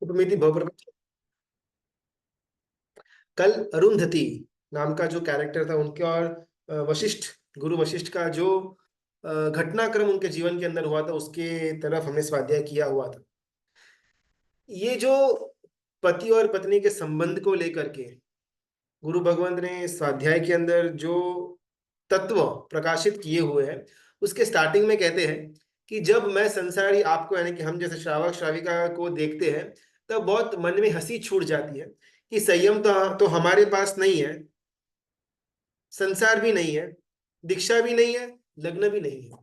उपमिति बहुप्रपंच। कल अरुंधति नाम का जो कैरेक्टर था उनके और वशिष्ठ, गुरु वशिष्ठ का जो घटनाक्रम उनके जीवन के अंदर हुआ था उसके तरफ हमने स्वाध्याय किया हुआ था। ये जो पति और पत्नी के संबंध को लेकर के गुरु भगवंत ने स्वाध्याय के अंदर जो तत्व प्रकाशित किए हुए हैं उसके स्टार्टिंग में कहते हैं कि जब मैं संसारी आपको, यानी कि हम जैसे श्रावक श्राविका को देखते हैं, तब बहुत मन में हंसी छूट जाती है कि संयम तो हमारे पास नहीं है, संसार भी नहीं है, दीक्षा भी नहीं है, लग्न भी नहीं है।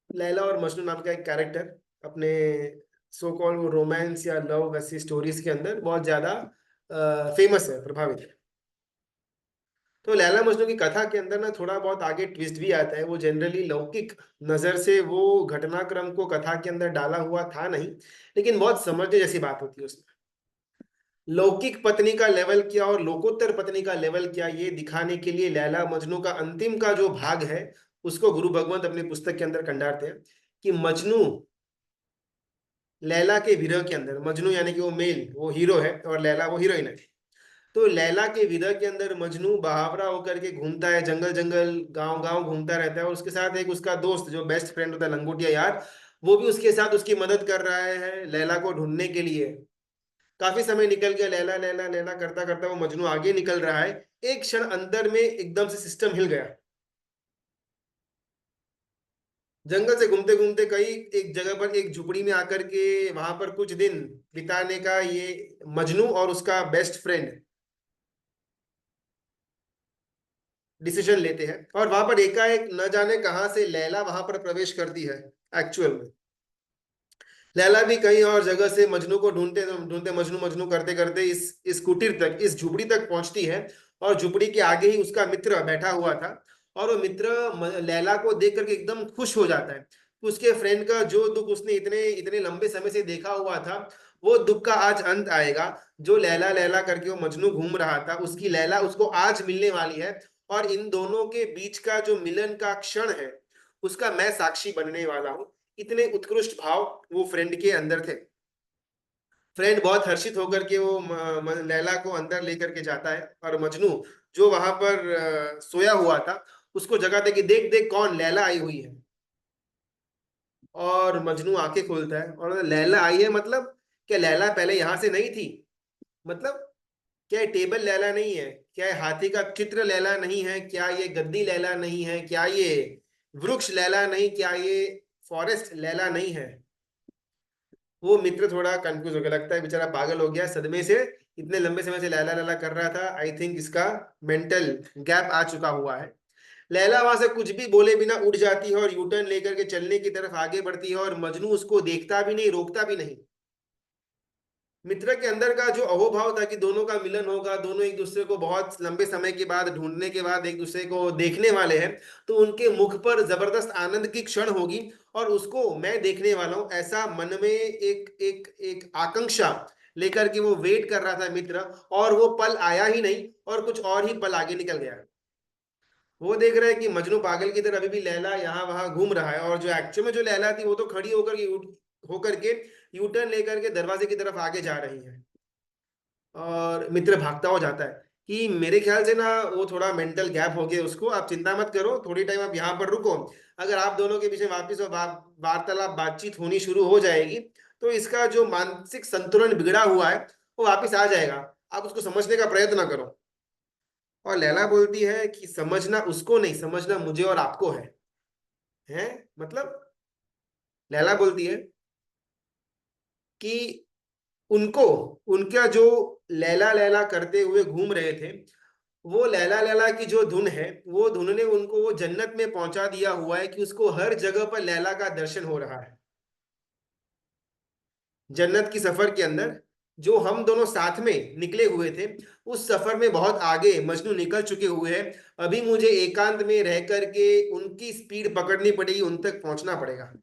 लैला और मजनू नाम का एक कैरेक्टर अपने सो कॉल्ड रोमांस या लव वैसी स्टोरीज के अंदर बहुत ज्यादा फेमस है, प्रभावित है। तो लैला मजनू की कथा के अंदर ना थोड़ा बहुत आगे ट्विस्ट भी आता है। वो जनरली लौकिक नजर से वो घटनाक्रम को कथा के अंदर डाला हुआ था नहीं, लेकिन बहुत समझने जैसी बात होती है उसमें। लौकिक पत्नी का लेवल क्या और लोकोत्तर पत्नी का लेवल क्या, ये दिखाने के लिए लैला मजनू का अंतिम का जो भाग है उसको गुरु भगवंत अपनी पुस्तक के अंदर कंडारते हैं कि मजनू लैला के विरह के अंदर, मजनू यानी कि वो मेल, वो हीरो है और लैला वो हीरोइन है। तो लैला के विरह के अंदर मजनू बहावरा होकर के घूमता है, जंगल जंगल गांव गांव घूमता रहता है, और उसके साथ एक उसका दोस्त जो बेस्ट फ्रेंड होता है, लंगोटिया यार, वो भी उसके साथ उसकी मदद कर रहा है लैला को ढूंढने के लिए। काफी समय निकल गया, लैला लैला लैला करता करता वो मजनू आगे निकल रहा है। एक क्षण अंदर में एकदम से सिस्टम हिल गया। जंगल से घूमते घूमते कई एक जगह पर एक झुपड़ी में आकर के वहां पर कुछ दिन बिताने का ये मजनू और उसका बेस्ट फ्रेंड डिसीजन लेते हैं, और वहां पर एकाएक न जाने कहां से लैला वहां पर प्रवेश करती है। एक्चुअल में लैला भी कहीं और जगह से मजनू को ढूंढते ढूंढते मजनू मजनू करते करते इस कुटीर तक, इस झुपड़ी तक पहुंचती है। और झुपड़ी के आगे ही उसका मित्र बैठा हुआ था, और वो मित्र लैला को देख करके एकदम खुश हो जाता है। उसके फ्रेंड का जो दुख उसने इतने इतने लंबे समय से देखा हुआ था, वो दुख का आज अंत आएगा। जो लैला लैला करके वो मजनू घूम रहा था, उसकी लैला उसको आज मिलने वाली है, और इन दोनों के बीच का जो मिलन का क्षण है उसका मैं साक्षी बनने वाला हूं। इतने उत्कृष्ट भाव वो फ्रेंड के अंदर थे। फ्रेंड बहुत हर्षित होकर के वो लैला को अंदर लेकर के जाता है, और मजनू जो वहां पर सोया हुआ था उसको जगाता है कि देख देख कौन, लैला आई हुई है। और मजनू आंखें खोलता है और लैला आई है मतलब, क्या लैला पहले यहां से नहीं थी? मतलब क्या ये टेबल लैला नहीं है? क्या ये हाथी का चित्र लैला नहीं है? क्या ये गद्दी लैला नहीं है? क्या ये वृक्ष लैला नहीं? क्या ये फॉरेस्ट लैला नहीं है? वो मित्र थोड़ा कंफ्यूज हो गया, लगता है बेचारा पागल हो गया सदमे से। इतने लंबे समय से लैला लैला कर रहा था, आई थिंक इसका मेंटल गैप आ चुका हुआ है। लैला वहां से कुछ भी बोले बिना उड़ जाती है और यूटर्न लेकर के चलने की तरफ आगे बढ़ती है, और मजनू उसको देखता भी नहीं, रोकता भी नहीं। मित्र के अंदर का जो अहोभाव था कि दोनों का मिलन होगा, दोनों एक दूसरे को बहुत लंबे समय के बाद ढूंढने के बाद एक दूसरे को देखने वाले हैं, तो उनके मुख पर जबरदस्त आनंद की क्षण होगी और उसको मैं देखने वाला हूं, ऐसा मन में एक एक एक आकांक्षा लेकर के वो वेट कर रहा था मित्र। और वो पल आया ही नहीं, और कुछ और ही पल आगे निकल गया। वो देख रहा है कि मजनू पागल की तरह अभी भी लैला यहाँ वहां घूम रहा है, और जो एक्चुअल में जो लैला थी वो तो खड़ी होकर के यू टर्न लेकर के दरवाजे की तरफ आगे जा रही है। और मित्र भागता हो जाता है कि मेरे ख्याल से ना वो थोड़ा मेंटल गैप हो गया उसको, आप चिंता मत करो, थोड़ी टाइम आप यहाँ पर रुको। अगर आप दोनों के बीच में वापिस वार्तालाप बातचीत होनी शुरू हो जाएगी तो इसका जो मानसिक संतुलन बिगड़ा हुआ है वो वापिस आ जाएगा। आप उसको समझने का प्रयत्न करो। और लैला बोलती है कि समझना उसको नहीं, समझना मुझे और आपको है मतलब। लैला बोलती है कि उनको, उनका जो लैला लैला करते हुए घूम रहे थे, वो लैला लैला की जो धुन है, वो धुन ने उनको वो जन्नत में पहुंचा दिया हुआ है कि उसको हर जगह पर लैला का दर्शन हो रहा है। जन्नत की सफर के अंदर जो हम दोनों साथ में निकले हुए थे, उस सफर में बहुत आगे मजनू निकल चुके हुए हैं। अभी मुझे एकांत में रह करके उनकी स्पीड पकड़नी पड़ेगी, उन तक पहुंचना पड़ेगा।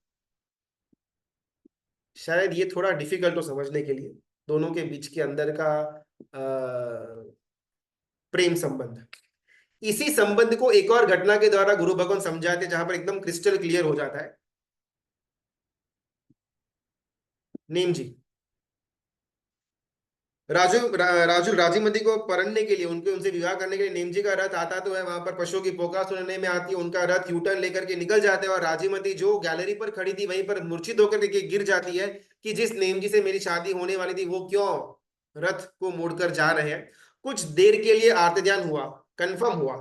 शायद ये थोड़ा डिफिकल्ट हो समझने के लिए, दोनों के बीच के अंदर का प्रेम संबंध। इसी संबंध को एक और घटना के द्वारा गुरु भगवान समझाते, जहां पर एकदम क्रिस्टल क्लियर हो जाता है। नेम जी। राजू राजीमती को परणने के लिए, उनके उनसे विवाह करने के लिए नेम जी का रथ आता तो है, वहां पर पशुओं की पोका सुनने में आती है, उनका रथ यूटर्न लेकर के निकल जाते हैं और राजीमती जो गैलरी पर खड़ी थी वहीं पर मूर्छित होकर के गिर जाती है कि जिस नेम जी से मेरी शादी होने वाली थी वो क्यों रथ को मोड़कर जा रहे हैं। कुछ देर के लिए आर्तध्यान हुआ, कंफर्म हुआ,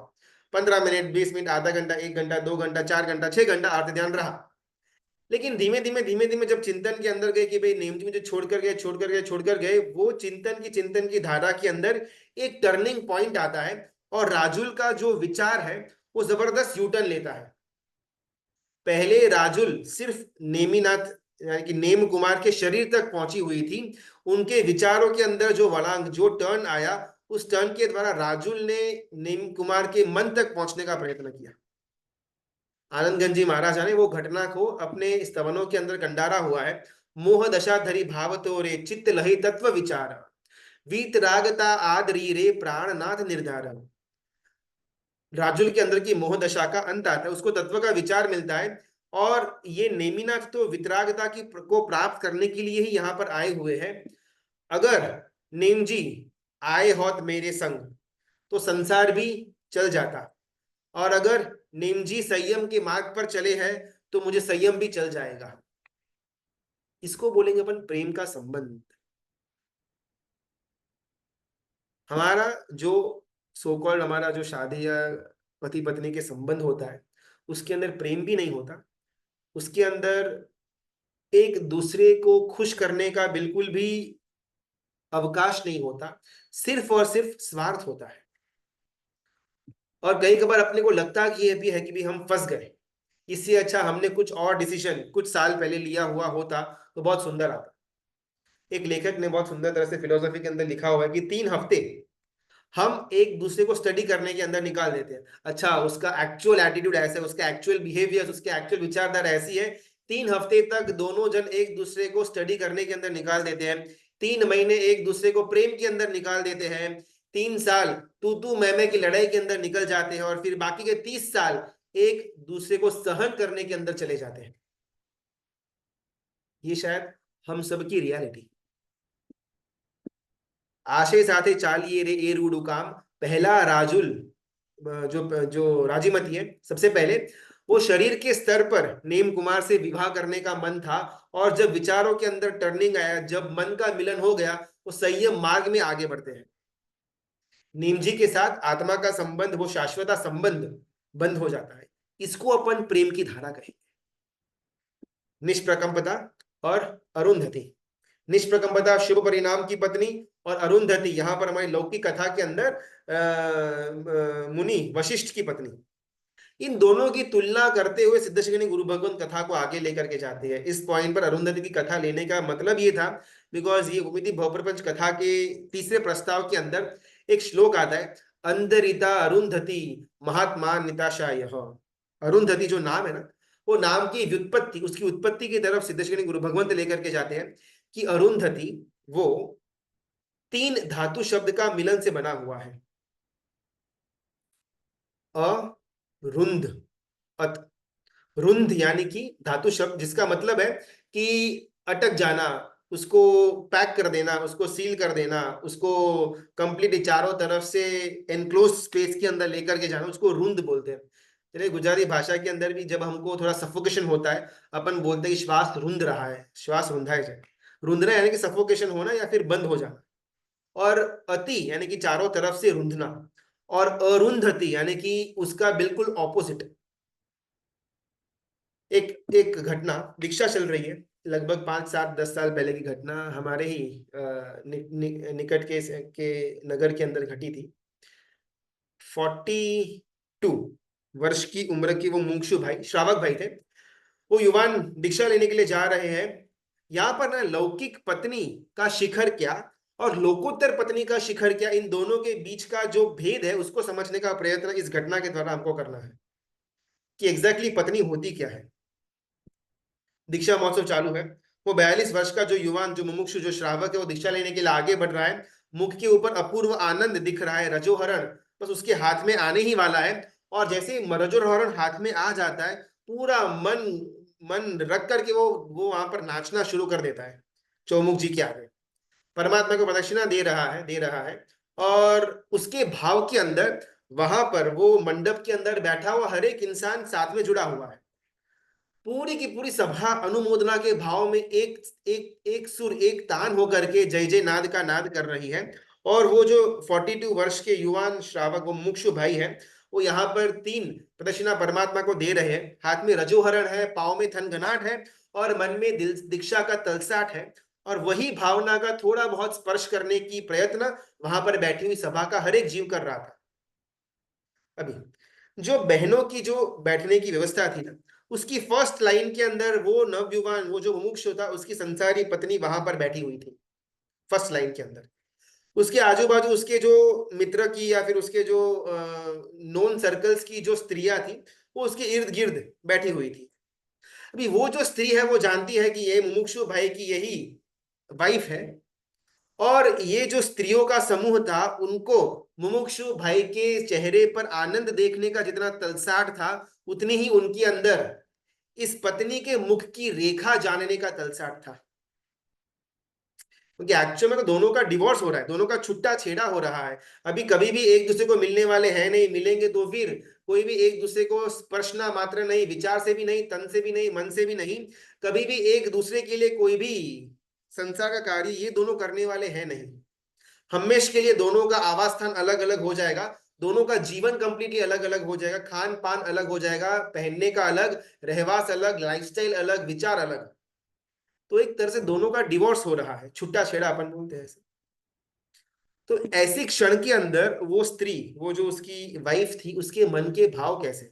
15 मिनट, 20 मिनट, आधा घंटा, 1 घंटा, 2 घंटा, 4 घंटा, 6 घंटा आर्तध्यान रहा। लेकिन धीमे धीमे धीमे धीमे जब चिंतन के अंदर गए कि भाई नेम जी मुझे छोड़कर गए, छोड़कर गए, छोड़कर गए, वो चिंतन की धारा के अंदर एक टर्निंग पॉइंट आता है और राजुल का जो विचार है वो जबरदस्त यूटर्न लेता है। पहले राजुल सिर्फ नेमीनाथ यानी कि नेम कुमार के शरीर तक पहुंची हुई थी, उनके विचारों के अंदर जो वळांक, जो टर्न आया, उस टर्न के द्वारा राजुल ने नेम कुमार के मन तक पहुंचने का प्रयत्न किया। आनंदगंज महाराजा ने वो घटना को अपने स्तवनों के अंदर कंडारा हुआ है। मोह दशा धरी भाव तो रे चित्त लही तत्व विचार, वीत रागता आदरी रे प्राणनाथ निर्धार। राजुल के अंदर की मोह दशा का अंत आता है, उसको तत्व का विचार मिलता है और ये नेमिनाथ तो वितरागता की को प्राप्त करने के लिए ही यहाँ पर आए हुए हैं। अगर नेम जी आए होत मेरे संग तो संसार भी चल जाता, और अगर नेम जी संयम के मार्ग पर चले हैं तो मुझे संयम भी चल जाएगा। इसको बोलेंगे अपन प्रेम का संबंध। हमारा जो सो कॉल्ड हमारा जो शादी या पति पत्नी के संबंध होता है उसके अंदर प्रेम भी नहीं होता, उसके अंदर एक दूसरे को खुश करने का बिल्कुल भी अवकाश नहीं होता, सिर्फ और सिर्फ स्वार्थ होता है। और कई कबार अपने को लगता कि ये भी है कि भी हम फंस गए, इससे अच्छा हमने कुछ और डिसीजन कुछ साल पहले लिया हुआ होता तो बहुत सुंदर आता। एक लेखक ने बहुत सुंदर तरह से फिलोसफी के अंदर लिखा हुआ है कि 3 हफ्ते हम एक दूसरे को स्टडी करने के अंदर निकाल देते हैं। अच्छा, उसका एक्चुअल एटीट्यूड ऐसा है, उसका एक्चुअल बिहेवियर, उसके एक्चुअल विचारधारा ऐसी है, 3 हफ्ते तक दोनों जन एक दूसरे को स्टडी करने के अंदर निकाल देते हैं, 3 महीने एक दूसरे को प्रेम के अंदर निकाल देते हैं, 3 साल तू मैं की लड़ाई के अंदर निकल जाते हैं और फिर बाकी के 30 साल एक दूसरे को सहन करने के अंदर चले जाते हैं। ये शायद हम सबकी रियलिटी। आशे साथे चालिए रे ए रूडू काम, पहला राजुल जो जो राजीमती है, सबसे पहले वो शरीर के स्तर पर नेम कुमार से विवाह करने का मन था, और जब विचारों के अंदर टर्निंग आया, जब मन का मिलन हो गया, वो संयम मार्ग में आगे बढ़ते हैं। नेम जी के साथ आत्मा का संबंध, वो शाश्वता संबंध बंद हो जाता है। इसको अपन प्रेम की धारा कहेंगे। निष्प्रकंपता और अरुंधति। निष्प्रकंपता शुभ परिणाम की पत्नी, और अरुंधति यहाँ पर हमारी लौकिक कथा के अंदर मुनि वशिष्ठ की पत्नी। इन दोनों की तुलना करते हुए सिद्धशृंगी गुरु भगवंत कथा को आगे लेकर के जाते हैं। इस पॉइंट पर अरुंधति की कथा लेने का मतलब ये था बिकॉज ये उमिति भवप्रपंच कथा के तीसरे प्रस्ताव के अंदर एक श्लोक आता है, अंदरिता अरुंधति महात्मा निताशाय। अरुंधति जो नाम है ना, वो नाम की व्युत्पत्ति, उसकी उत्पत्ति की तरफ सिद्धशृंगी गुरु भगवंत लेकर के जाते हैं कि अरुंधति वो 3 धातु शब्द का मिलन से बना हुआ है। अरुंध, अत, रुंध यानी कि धातु शब्द जिसका मतलब है कि अटक जाना, उसको पैक कर देना, उसको सील कर देना, उसको कंप्लीट चारों तरफ से एनक्लोज स्पेस के अंदर लेकर के जाना, उसको रुंध बोलते हैं। चलिए, गुजराती भाषा के अंदर भी जब हमको थोड़ा सफोकेशन होता है, अपन बोलते हैं कि श्वास रुंध रहा है, श्वास रुंधा है। रुंधना यानी कि सफोकेशन होना या फिर बंद हो जाना, और अति यानी कि चारों तरफ से रुंधना, और अरुंधति यानी कि उसका बिल्कुल ऑपोजिट। एक एक घटना दीक्षा चल रही है, लगभग 5, 7, 10 साल पहले की घटना, हमारे ही निकट के नगर के अंदर घटी थी। 42 वर्ष की उम्र की वो मुमुक्षु भाई, श्रावक भाई थे, वो युवान दीक्षा लेने के लिए जा रहे हैं। यहाँ पर ना लौकिक पत्नी का शिखर क्या और लोकोत्तर पत्नी का शिखर क्या, इन दोनों के बीच का जो भेद है उसको समझने का प्रयत्न इस घटना के द्वारा हमको करना है कि एग्जैक्टली पत्नी होती क्या है। दीक्षा महोत्सव चालू है, वो 42 वर्ष का जो युवान, जो मुमुक्षु, जो श्रावक है, वो दीक्षा लेने के लिए आगे बढ़ रहा है। मुख के ऊपर अपूर्व आनंद दिख रहा है, रजोहरण बस उसके हाथ में आने ही वाला है, और जैसे ही रजोहरण हाथ में आ जाता है, पूरा मन मन रख करके वो वहां पर नाचना शुरू कर देता है। चौमुख जी के आगे परमात्मा को प्रदक्षिणा दे रहा है। और उसके भाव के अंदर वहां पर वो मंडप के अंदर बैठा हुआ हर एक इंसान साथ में जुड़ा हुआ है। पूरी की पूरी सभा अनुमोदना के भाव में एक एक एक सुर एक तान होकर के जय जय नाद का नाद कर रही है। और वो जो 42 वर्ष के युवान श्रावक वो मुमुक्षु भाई है, वो यहाँ पर 3 प्रदक्षिणा परमात्मा को दे रहे हैं। हाथ में रजोहरण है, पाँव में थनगनाट है, और मन में दिल दीक्षा का तलसाट है। और वही भावना का थोड़ा बहुत स्पर्श करने की प्रयत्न वहां पर बैठी हुई सभा का हर एक जीव कर रहा था। अभी जो बहनों की जो बैठने की व्यवस्था थी ना, उसकी फर्स्ट लाइन के अंदर वो नवयुवान, वो जो मुमुक्षु था, उसकी संसारी पत्नी वहां पर बैठी हुई थी फर्स्ट लाइन के अंदर। उसके आजू बाजू उसके जो मित्र की या फिर उसके जो नोन सर्कल्स की जो स्त्रियां थी, वो उसके इर्द गिर्द बैठी हुई थी। अभी वो जो स्त्री है वो जानती है कि ये मुमुक्षु भाई की यही वाइफ है। और ये जो स्त्रियों का समूह था, उनको मुमुक्षु भाई के चेहरे पर आनंद देखने का जितना तलसाट था, उतनी ही उनके अंदर इस पत्नी के मुख की रेखा जानने का तलसाट था। क्योंकि एक्चुअल में तो दोनों का डिवोर्स हो रहा है, दोनों का छुट्टा छेड़ा हो रहा है। अभी कभी भी एक दूसरे को मिलने वाले हैं नहीं, मिलेंगे तो फिर कोई भी एक दूसरे को स्पर्शना मात्र नहीं, विचार से भी नहीं, तन से भी नहीं, मन से भी नहीं, कभी भी एक दूसरे के लिए कोई भी संसार का कार्य ये दोनों करने वाले हैं नहीं। हमेश के लिए दोनों का आवास स्थान अलग अलग हो जाएगा, दोनों का जीवन कंप्लीटली अलग अलग हो जाएगा, खान पान अलग हो जाएगा, पहनने का अलग, रहवास अलग, लाइफस्टाइल अलग, विचार अलग। तो एक तरह से दोनों का डिवोर्स हो रहा है, छुट्टा छेड़ा अपन बोलते हैं ऐसे। तो ऐसे क्षण के अंदर वो स्त्री, वो जो उसकी वाइफ थी, उसके मन के भाव कैसे,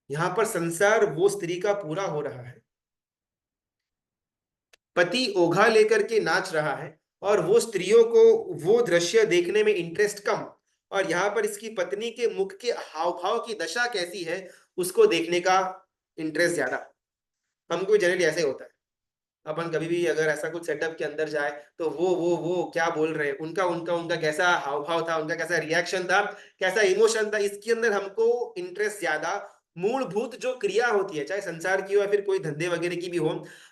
यहां पर संसार वो स्त्री का पूरा हो रहा है। पति ओघा लेकर के नाच रहा है, और वो स्त्रियों को वो दृश्य देखने में इंटरेस्ट कम, और यहाँ पर इसकी पत्नी के मुख के हाव भाव की दशा कैसी है उसको देखने का इंटरेस्ट ज्यादा। हमको जनरली ऐसे होता है, अपन कभी भी अगर ऐसा कुछ सेटअप के अंदर जाए तो वो क्या बोल रहे हैं, उनका उनका उनका कैसा हाव भाव था, उनका कैसा रिएक्शन था, कैसा इमोशन था, इसके अंदर हमको इंटरेस्ट ज्यादा। मूलभूत जो क्रिया होती है, चाहे संसार की हो या फिर कोई धंधे वगैरह की भी हो,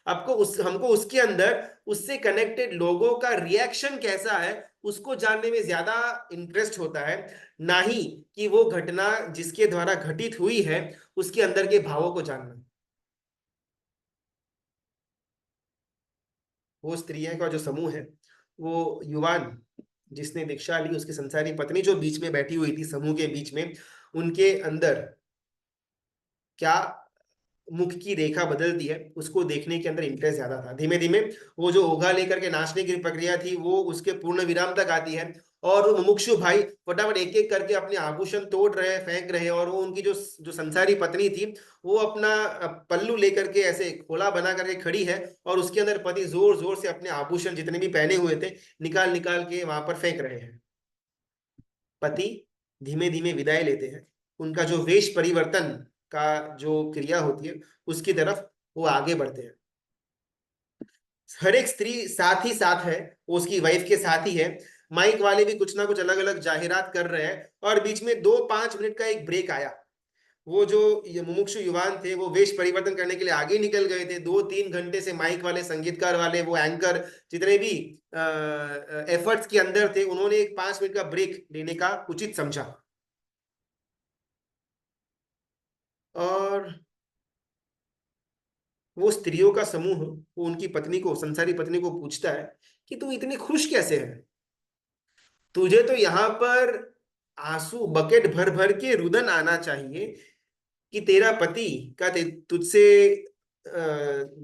आपको उस हमको उसके अंदर उससे कनेक्टेड लोगों का रिएक्शन कैसा है उसको जानने में ज्यादा इंटरेस्ट होता है, ना ही कि वो घटना जिसके द्वारा घटित हुई है उसके अंदर के भावों को जानना। वो स्त्रियों का जो समूह है, वो युवान जिसने दीक्षा ली, उसकी संसारी पत्नी जो बीच में बैठी हुई थी समूह के बीच में, उनके अंदर क्या मुख की रेखा बदलती है उसको देखने के अंदर इंटरेस्ट ज्यादा था। धीमे धीमे वो जो ओघा लेकर के नाचने की प्रक्रिया थी वो उसके पूर्ण विराम तक आती है, और वो मुमुक्षु भाई फटाफट एक एक करके अपने आभूषण तोड़ रहे हैं, फेंक रहे हैं, और वो उनकी जो जो संसारी पत्नी थी, वो अपना पल्लू लेकर के ऐसे खोला बना करके खड़ी है, और उसके अंदर पति जोर जोर से अपने आभूषण जितने भी पहने हुए थे निकाल निकाल के वहां पर फेंक रहे हैं। पति धीमे धीमे विदाई लेते हैं, उनका जो वेश परिवर्तन का जो क्रिया होती है उसकी तरफ वो आगे बढ़ते हैं। हर एक स्त्री साथ ही साथ है, वो उसकी वाइफ के साथ ही है। माइक वाले भी कुछ ना कुछ अलग अलग जाहिरात कर रहे हैं, और बीच में 2-5 मिनट का एक ब्रेक आया। वो जो ये मुमुक्षु युवान थे वो वेश परिवर्तन करने के लिए आगे निकल गए थे। 2-3 घंटे से माइक वाले, संगीतकार वाले, वो एंकर जितने भी एफर्ट्स के अंदर थे, उन्होंने एक 5 मिनट का ब्रेक लेने का उचित समझा। और वो स्त्रियों का समूह वो उनकी पत्नी को, संसारी पत्नी को पूछता है कि तू इतनी खुश कैसे है, तुझे तो यहाँ पर आंसू बकेट भर भर के रुदन आना चाहिए कि तेरा पति का तुझसे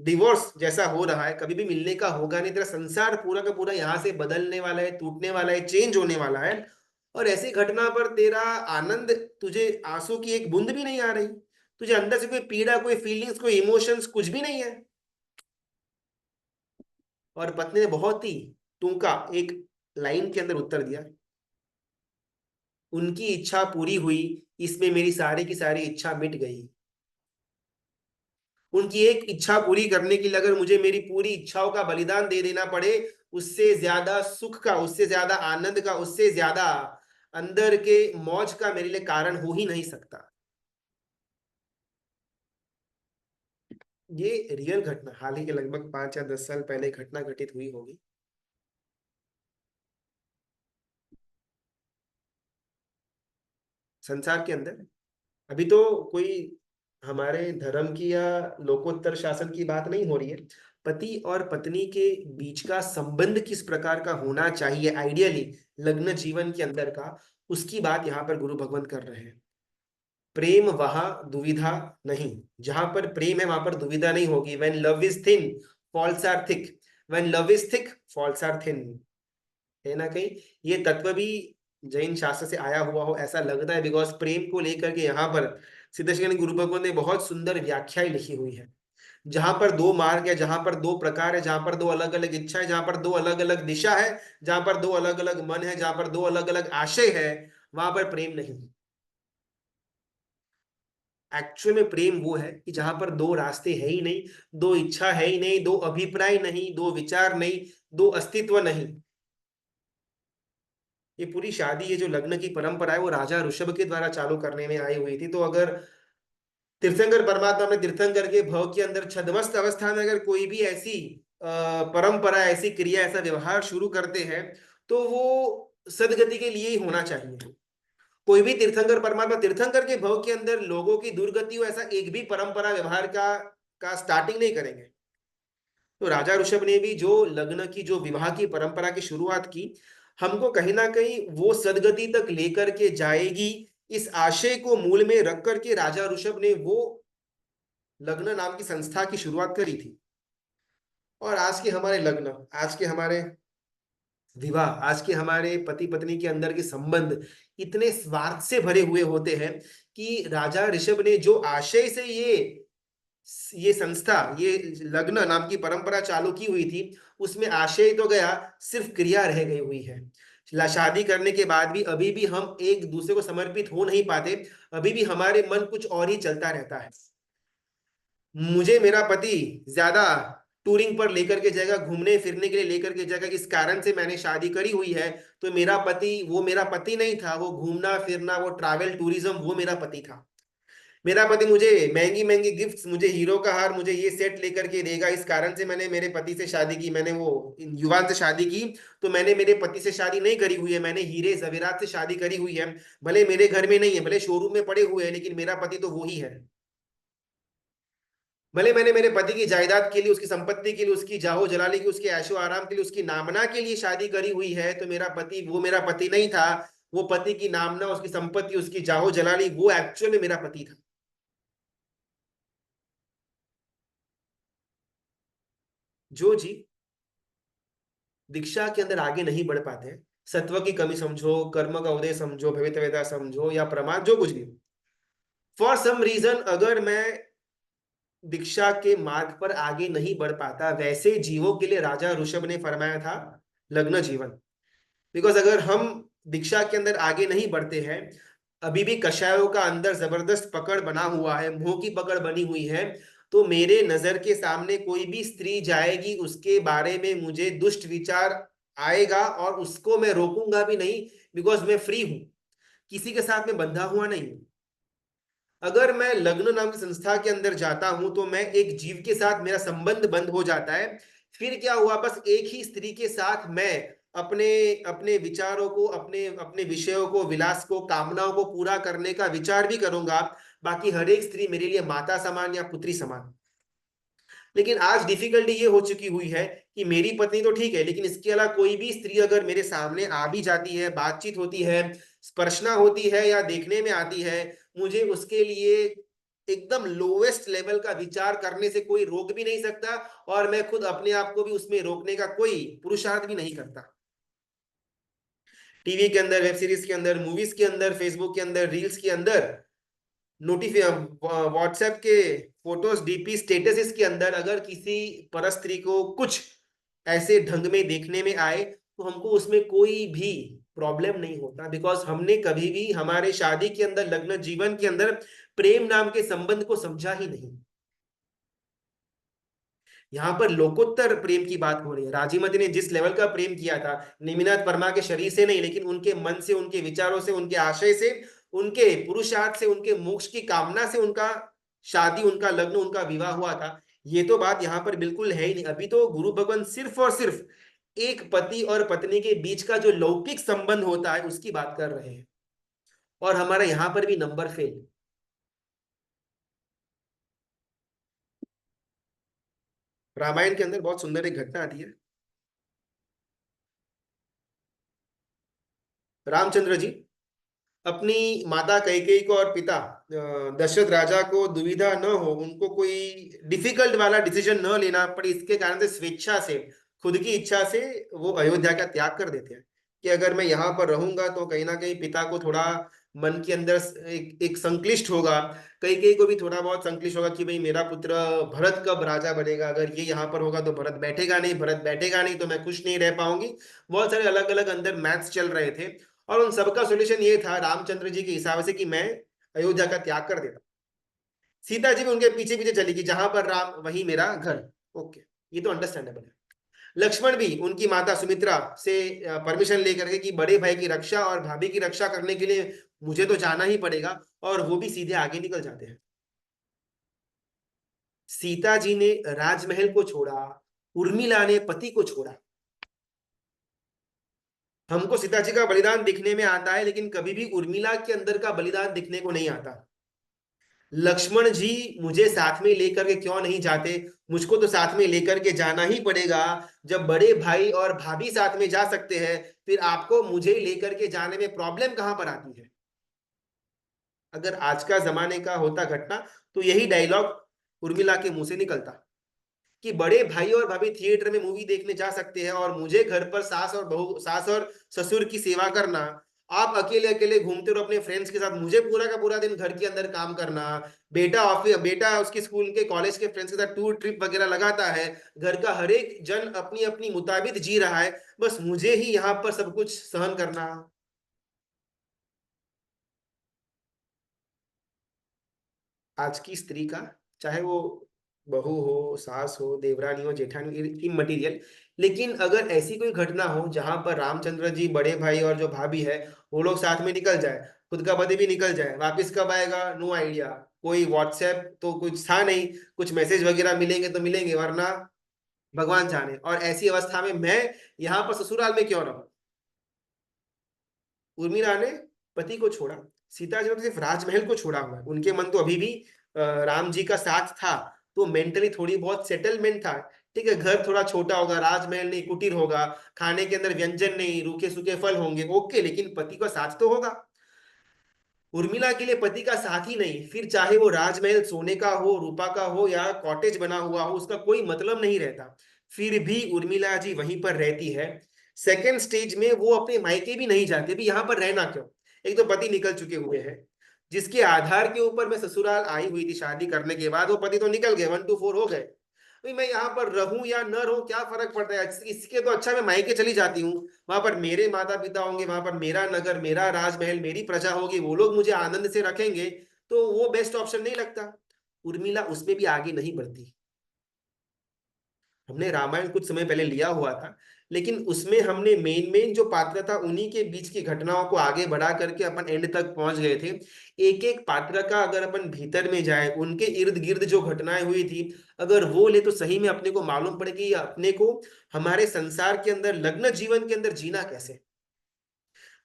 डिवोर्स जैसा हो रहा है, कभी भी मिलने का होगा नहीं, तेरा संसार पूरा का पूरा यहाँ से बदलने वाला है, टूटने वाला है, चेंज होने वाला है, और ऐसी घटना पर तेरा आनंद, तुझे आंसू की एक बूंद भी नहीं आ रही, तुझे अंदर से कोई पीड़ा, कोई फीलिंग्स, कोई इमोशंस कुछ भी नहीं है। और पत्नी ने बहुत ही टूका एक लाइन के अंदर उत्तर दिया, उनकी इच्छा पूरी हुई, इसमें मेरी सारी की सारी इच्छा मिट गई। उनकी एक इच्छा पूरी करने के लिए अगर मुझे मेरी पूरी इच्छाओं का बलिदान दे देना पड़े, उससे ज्यादा सुख का, उससे ज्यादा आनंद का, उससे ज्यादा अंदर के मौज का मेरे लिए कारण हो ही नहीं सकता। ये रियल घटना, हाल ही के लगभग 5 या 10 साल पहले घटना घटित हुई होगी। संसार के अंदर अभी तो कोई हमारे धर्म की या लोकोत्तर शासन की बात नहीं हो रही है। पति और पत्नी के बीच का संबंध किस प्रकार का होना चाहिए आइडियली लग्न जीवन के अंदर का, उसकी बात यहाँ पर गुरु भगवंत कर रहे हैं। प्रेम वहां दुविधा नहीं, जहां पर प्रेम है वहां पर दुविधा नहीं होगी। When love is thin faults are thick, when love is thick faults are thin. है ना, कहीं ये तत्व भी जैन शास्त्र से आया हुआ हो ऐसा लगता है, बिकॉज प्रेम को लेकर के यहाँ पर सिद्धेश्वरी गुरु भगवान ने बहुत सुंदर व्याख्याएं लिखी हुई है। जहां पर दो मार्ग है, जहां पर दो प्रकार है, जहां पर दो अलग अलग इच्छा है, जहां पर दो अलग अलग दिशा है, जहां पर दो अलग अलग मन है, जहां पर दो अलग अलग आशय है, वहां पर प्रेम नहीं। एक्चुअल में प्रेम वो है कि जहां पर दो रास्ते है ही नहीं, दो इच्छा है ही नहीं, दो अभिप्राय नहीं, दो विचार नहीं, दो अस्तित्व नहीं। ये पूरी शादी, ये जो लग्न की परंपरा है वो राजा ऋषभ के द्वारा चालू करने में आई हुई थी। तो अगर तीर्थंकर परमात्मा में तीर्थंकर के भव के अंदर छद्मस्त अवस्था में अगर कोई भी ऐसी परंपरा, ऐसी क्रिया, ऐसा व्यवहार शुरू करते हैं, तो वो सदगति के लिए ही होना चाहिए। कोई भी तीर्थंकर परमात्मा तीर्थंकर के भव के अंदर लोगों की दुर्गति हो ऐसा एक भी परंपरा व्यवहार का स्टार्टिंग नहीं करेंगे। तो राजा ऋषभ ने भी जो लग्न की, जो विवाह की परंपरा की शुरुआत की, हमको कहीं ना कहीं वो सदगति तक लेकर के जाएगी, इस आशय को मूल में रख करके राजा ऋषभ ने वो लग्न नाम की संस्था की शुरुआत करी थी। और आज के हमारे लग्न, आज के हमारे विवाह, आज के हमारे पति पत्नी के अंदर के संबंध इतने स्वार्थ से भरे हुए होते हैं कि राजा ऋषभ ने जो आशय से ये संस्था, ये लग्न नाम की परंपरा चालू की हुई थी, उसमें आशय तो गया, सिर्फ क्रिया रह गई हुई है। शादी करने के बाद भी अभी भी हम एक दूसरे को समर्पित हो नहीं पाते, अभी भी हमारे मन कुछ और ही चलता रहता है। मुझे मेरा पति ज्यादा टूरिंग पर लेकर के जाएगा, घूमने फिरने के लिए लेकर के जाएगा, इस कारण से मैंने शादी करी हुई है। तो मेरा पति वो मेरा पति नहीं था, वो घूमना फिरना, वो ट्रैवल टूरिज्म वो मेरा पति था। मेरा पति मुझे महंगी महंगी गिफ्ट्स, मुझे हीरो का हार, मुझे ये सेट लेकर के देगा, इस कारण से मैंने मेरे पति से शादी की, मैंने वो युवान से शादी की। तो मैंने मेरे पति से शादी नहीं करी हुई है, मैंने हीरे जवेरात से शादी करी हुई है। भले मेरे घर में नहीं है, भले शोरूम में पड़े हुए हैं, लेकिन मेरा पति तो वो ही है। भले मैंने मेरे पति की जायदाद के लिए, उसकी संपत्ति के लिए, उसकी जाहो जलाली की, उसके ऐशो आराम के लिए, उसकी नामना के लिए शादी करी हुई है, तो मेरा पति वो मेरा पति नहीं था। वो पति की नामना, उसकी संपत्ति, उसकी जाहो जलाली, वो एक्चुअल में मेरा पति था। जो जी दीक्षा के अंदर आगे नहीं बढ़ पाते हैं, सत्व की कमी समझो, कर्म का उदय समझो, भवितव्यता समझो, या प्रमाद, जो कुछ भी, फॉर सम रीजन अगर मैं दीक्षा के मार्ग पर आगे नहीं बढ़ पाता, वैसे जीवों के लिए राजा ऋषभ ने फरमाया था लग्न जीवन। बिकॉज अगर हम दीक्षा के अंदर आगे नहीं बढ़ते हैं, अभी भी कषायों का अंदर जबरदस्त पकड़ बना हुआ है, मोह की पकड़ बनी हुई है, तो मेरे नजर के सामने कोई भी स्त्री जाएगी, उसके बारे में मुझे दुष्ट विचार आएगा, और उसको मैं रोकूंगा भी नहीं, बिकॉज मैं फ्री हूं, किसी के साथ में बंधा हुआ नहीं हूं। अगर मैं लग्न नाम की संस्था के अंदर जाता हूं, तो मैं एक जीव के साथ मेरा संबंध बंद हो जाता है। फिर क्या हुआ, बस एक ही स्त्री के साथ मैं अपने अपने विचारों को, अपने अपने विषयों को, विलास को, कामनाओं को पूरा करने का विचार भी करूंगा। बाकी हर एक स्त्री मेरे लिए माता समान या पुत्री समान। लेकिन आज डिफिकल्टी ये हो चुकी हुई है कि मेरी पत्नी तो ठीक है, लेकिन इसके अलावा कोई भी स्त्री अगर मेरे सामने आ भी जाती है, बातचीत होती है, स्पर्शना होती है, या देखने में आती है, मुझे उसके लिए एकदम लोवेस्ट लेवल का विचार करने से कोई रोक भी नहीं सकता, और मैं खुद अपने आप को भी उसमें रोकने का कोई पुरुषार्थ भी नहीं करता। टीवी के अंदर, वेब सीरीज के अंदर, मूवीज के अंदर, फेसबुक के अंदर, रील्स के अंदर, व्हाट्सएप के फोटोज, डीपी, स्टेटस के अंदर अगर किसी परस्त्री को कुछ ऐसे ढंग में देखने में आए, तो हमको उसमें कोई भी प्रॉब्लम नहीं होता, बिकॉज हमने कभी भी हमारे शादी के अंदर, लग्न जीवन के अंदर प्रेम नाम के संबंध को समझा ही नहीं। यहाँ पर लोकोत्तर प्रेम की बात हो रही है। राजीमती ने जिस लेवल का प्रेम किया था, नेमिनाथ वर्मा के शरीर से नहीं, लेकिन उनके मन से, उनके विचारों से, उनके आशय से, उनके पुरुषार्थ से, उनके मोक्ष की कामना से उनका शादी, उनका लग्न, उनका विवाह हुआ था। ये तो बात यहाँ पर बिल्कुल है ही नहीं। अभी तो गुरु भगवान सिर्फ और सिर्फ एक पति और पत्नी के बीच का जो लौकिक संबंध होता है उसकी बात कर रहे हैं, और हमारा यहाँ पर भी नंबर फेल। रामायण के अंदर बहुत सुंदर एक घटना आती है। रामचंद्र जी अपनी माता कैकेयी को और पिता दशरथ राजा को दुविधा न हो, उनको कोई डिफिकल्ट वाला डिसीजन न लेना पड़े, इसके कारण से स्वेच्छा से, खुद की इच्छा से वो अयोध्या का त्याग कर देते हैं कि अगर मैं यहाँ पर रहूंगा तो कहीं ना कहीं पिता को थोड़ा मन के अंदर एक संक्लिष्ट होगा, कैकेयी को भी थोड़ा बहुत संक्लिष्ट होगा कि भाई मेरा पुत्र भरत कब राजा बनेगा, अगर ये यहाँ पर होगा तो भरत बैठेगा नहीं, भरत बैठेगा नहीं तो मैं खुश नहीं रह पाऊंगी। बहुत सारे अलग अलग अंदर मैथ्स चल रहे थे, और उन सबका सॉल्यूशन ये था रामचंद्र जी के हिसाब से कि मैं अयोध्या का त्याग कर देता। सीता जी भी उनके पीछे पीछे चली गई, जहां पर राम वही मेरा घर। ओके, ये तो अंडरस्टैंडेबल है। लक्ष्मण भी उनकी माता सुमित्रा से परमिशन लेकर के कि बड़े भाई की रक्षा और भाभी की रक्षा करने के लिए मुझे तो जाना ही पड़ेगा, और वो भी सीधे आगे निकल जाते हैं। सीता जी ने राजमहल को छोड़ा, उर्मिला ने पति को छोड़ा। हमको सीता जी का बलिदान दिखने में आता है, लेकिन कभी भी उर्मिला के अंदर का बलिदान दिखने को नहीं आता। लक्ष्मण जी मुझे साथ में लेकर के क्यों नहीं जाते, मुझको तो साथ में लेकर के जाना ही पड़ेगा। जब बड़े भाई और भाभी साथ में जा सकते हैं, फिर आपको मुझे लेकर के जाने में प्रॉब्लम कहां पर आती है। अगर आज का जमाने का होता घटना, तो यही डायलॉग उर्मिला के मुंह से निकलता कि बड़े भाई और भाभी थिएटर में मूवी देखने जा सकते हैं और मुझे घर पर सास और ससुर की सेवा करना, आप अकेले अकेले घूमते रहो अपने फ्रेंड्स के साथ, मुझे पूरा का पूरा दिन घर के अंदर काम करना। बेटा उसके स्कूल के कॉलेज के फ्रेंड्स के साथ टूर ट्रिप वगैरह लगाता है, घर का हर एक जन अपनी अपनी मुताबिक जी रहा है, बस मुझे ही यहाँ पर सब कुछ सहन करना। आज की स्त्री का, चाहे वो बहू हो, सास हो, देवरानी हो, जेठानी, इममटीरियल, लेकिन अगर ऐसी कोई घटना हो जहां पर रामचंद्र जी, बड़े भाई और जो भाभी है, वो लोग साथ में निकल जाए, खुद का पति भी निकल जाए, वापिस कब आएगा नो आइडिया। कोई व्हाट्सएप तो कुछ था नहीं, कुछ मैसेज वगैरह मिलेंगे तो मिलेंगे, वरना भगवान जाने। और ऐसी अवस्था में मैं यहाँ पर ससुराल में क्यों रहूं। उर्मिला ने पति को छोड़ा, सीता जी ने तो सिर्फ राजमहल को छोड़ा हुआ है, उनके मन तो अभी भी राम जी का साथ था, तो मेंटली थोड़ी बहुत सेटलमेंट था। ठीक है, घर थोड़ा छोटा होगा, राजमहल नहीं कुटीर होगा, खाने के अंदर व्यंजन नहीं, रूखे सूखे फल होंगे, ओके, लेकिन पति का साथ तो होगा। उर्मिला के लिए पति का साथ ही नहीं, फिर चाहे वो राजमहल सोने का हो, रूपा का हो, या कॉटेज बना हुआ हो, उसका कोई मतलब नहीं रहता। फिर भी उर्मिला जी वहीं पर रहती है। सेकेंड स्टेज में वो अपने मायके भी नहीं जाते, भी यहाँ पर रहना क्यों। एक तो पति निकल चुके हुए हैं, जिसके आधार के ऊपर मैं ससुराल आई हुई थी शादी करने के बाद, वो पति तो निकल गए, 1 to 4 हो गए। भाई मैं यहाँ पर रहूं या न रहूं क्या फर्क पड़ता है, इसके तो अच्छा मैं मायके चली जाती हूँ। वहां पर मेरे माता पिता होंगे, वहां पर मेरा नगर, मेरा राजमहल, मेरी प्रजा होगी, वो लोग मुझे आनंद से रखेंगे, तो वो बेस्ट ऑप्शन नहीं लगता। उर्मिला उसमें भी आगे नहीं बढ़ती। हमने रामायण कुछ समय पहले लिया हुआ था, लेकिन उसमें हमने मेन मेन जो पात्र था उन्हीं के बीच की घटनाओं को आगे बढ़ा करके अपन एंड तक पहुंच गए थे। एक एक पात्र का अगर अपन भीतर में जाए, उनके इर्द गिर्द जो घटनाएं हुई थी, अगर वो ले, तो सही में अपने को मालूम पड़े कि अपने को हमारे संसार के अंदर, लग्न जीवन के अंदर जीना कैसे।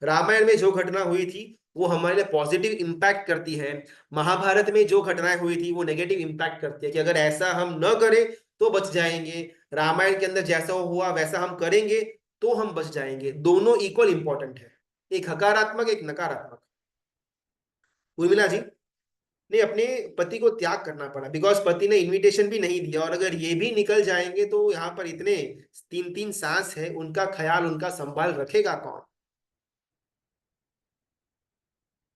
रामायण में जो घटना हुई थी वो हमारे लिए पॉजिटिव इम्पैक्ट करती है, महाभारत में जो घटनाएं हुई थी वो नेगेटिव इम्पैक्ट करती है कि अगर ऐसा हम न करें तो बच जाएंगे, रामायण के अंदर जैसा हुआ वैसा हम करेंगे तो हम बच जाएंगे। दोनों इक्वल इंपॉर्टेंट है, एक हकारात्मक एक नकारात्मक। उर्मिला जी ने अपने पति को त्याग करना पड़ा, बिकॉज पति ने इनविटेशन भी नहीं दिया, और अगर ये भी निकल जाएंगे तो यहाँ पर इतने 3 3 सांस है, उनका ख्याल उनका संभाल रखेगा कौन।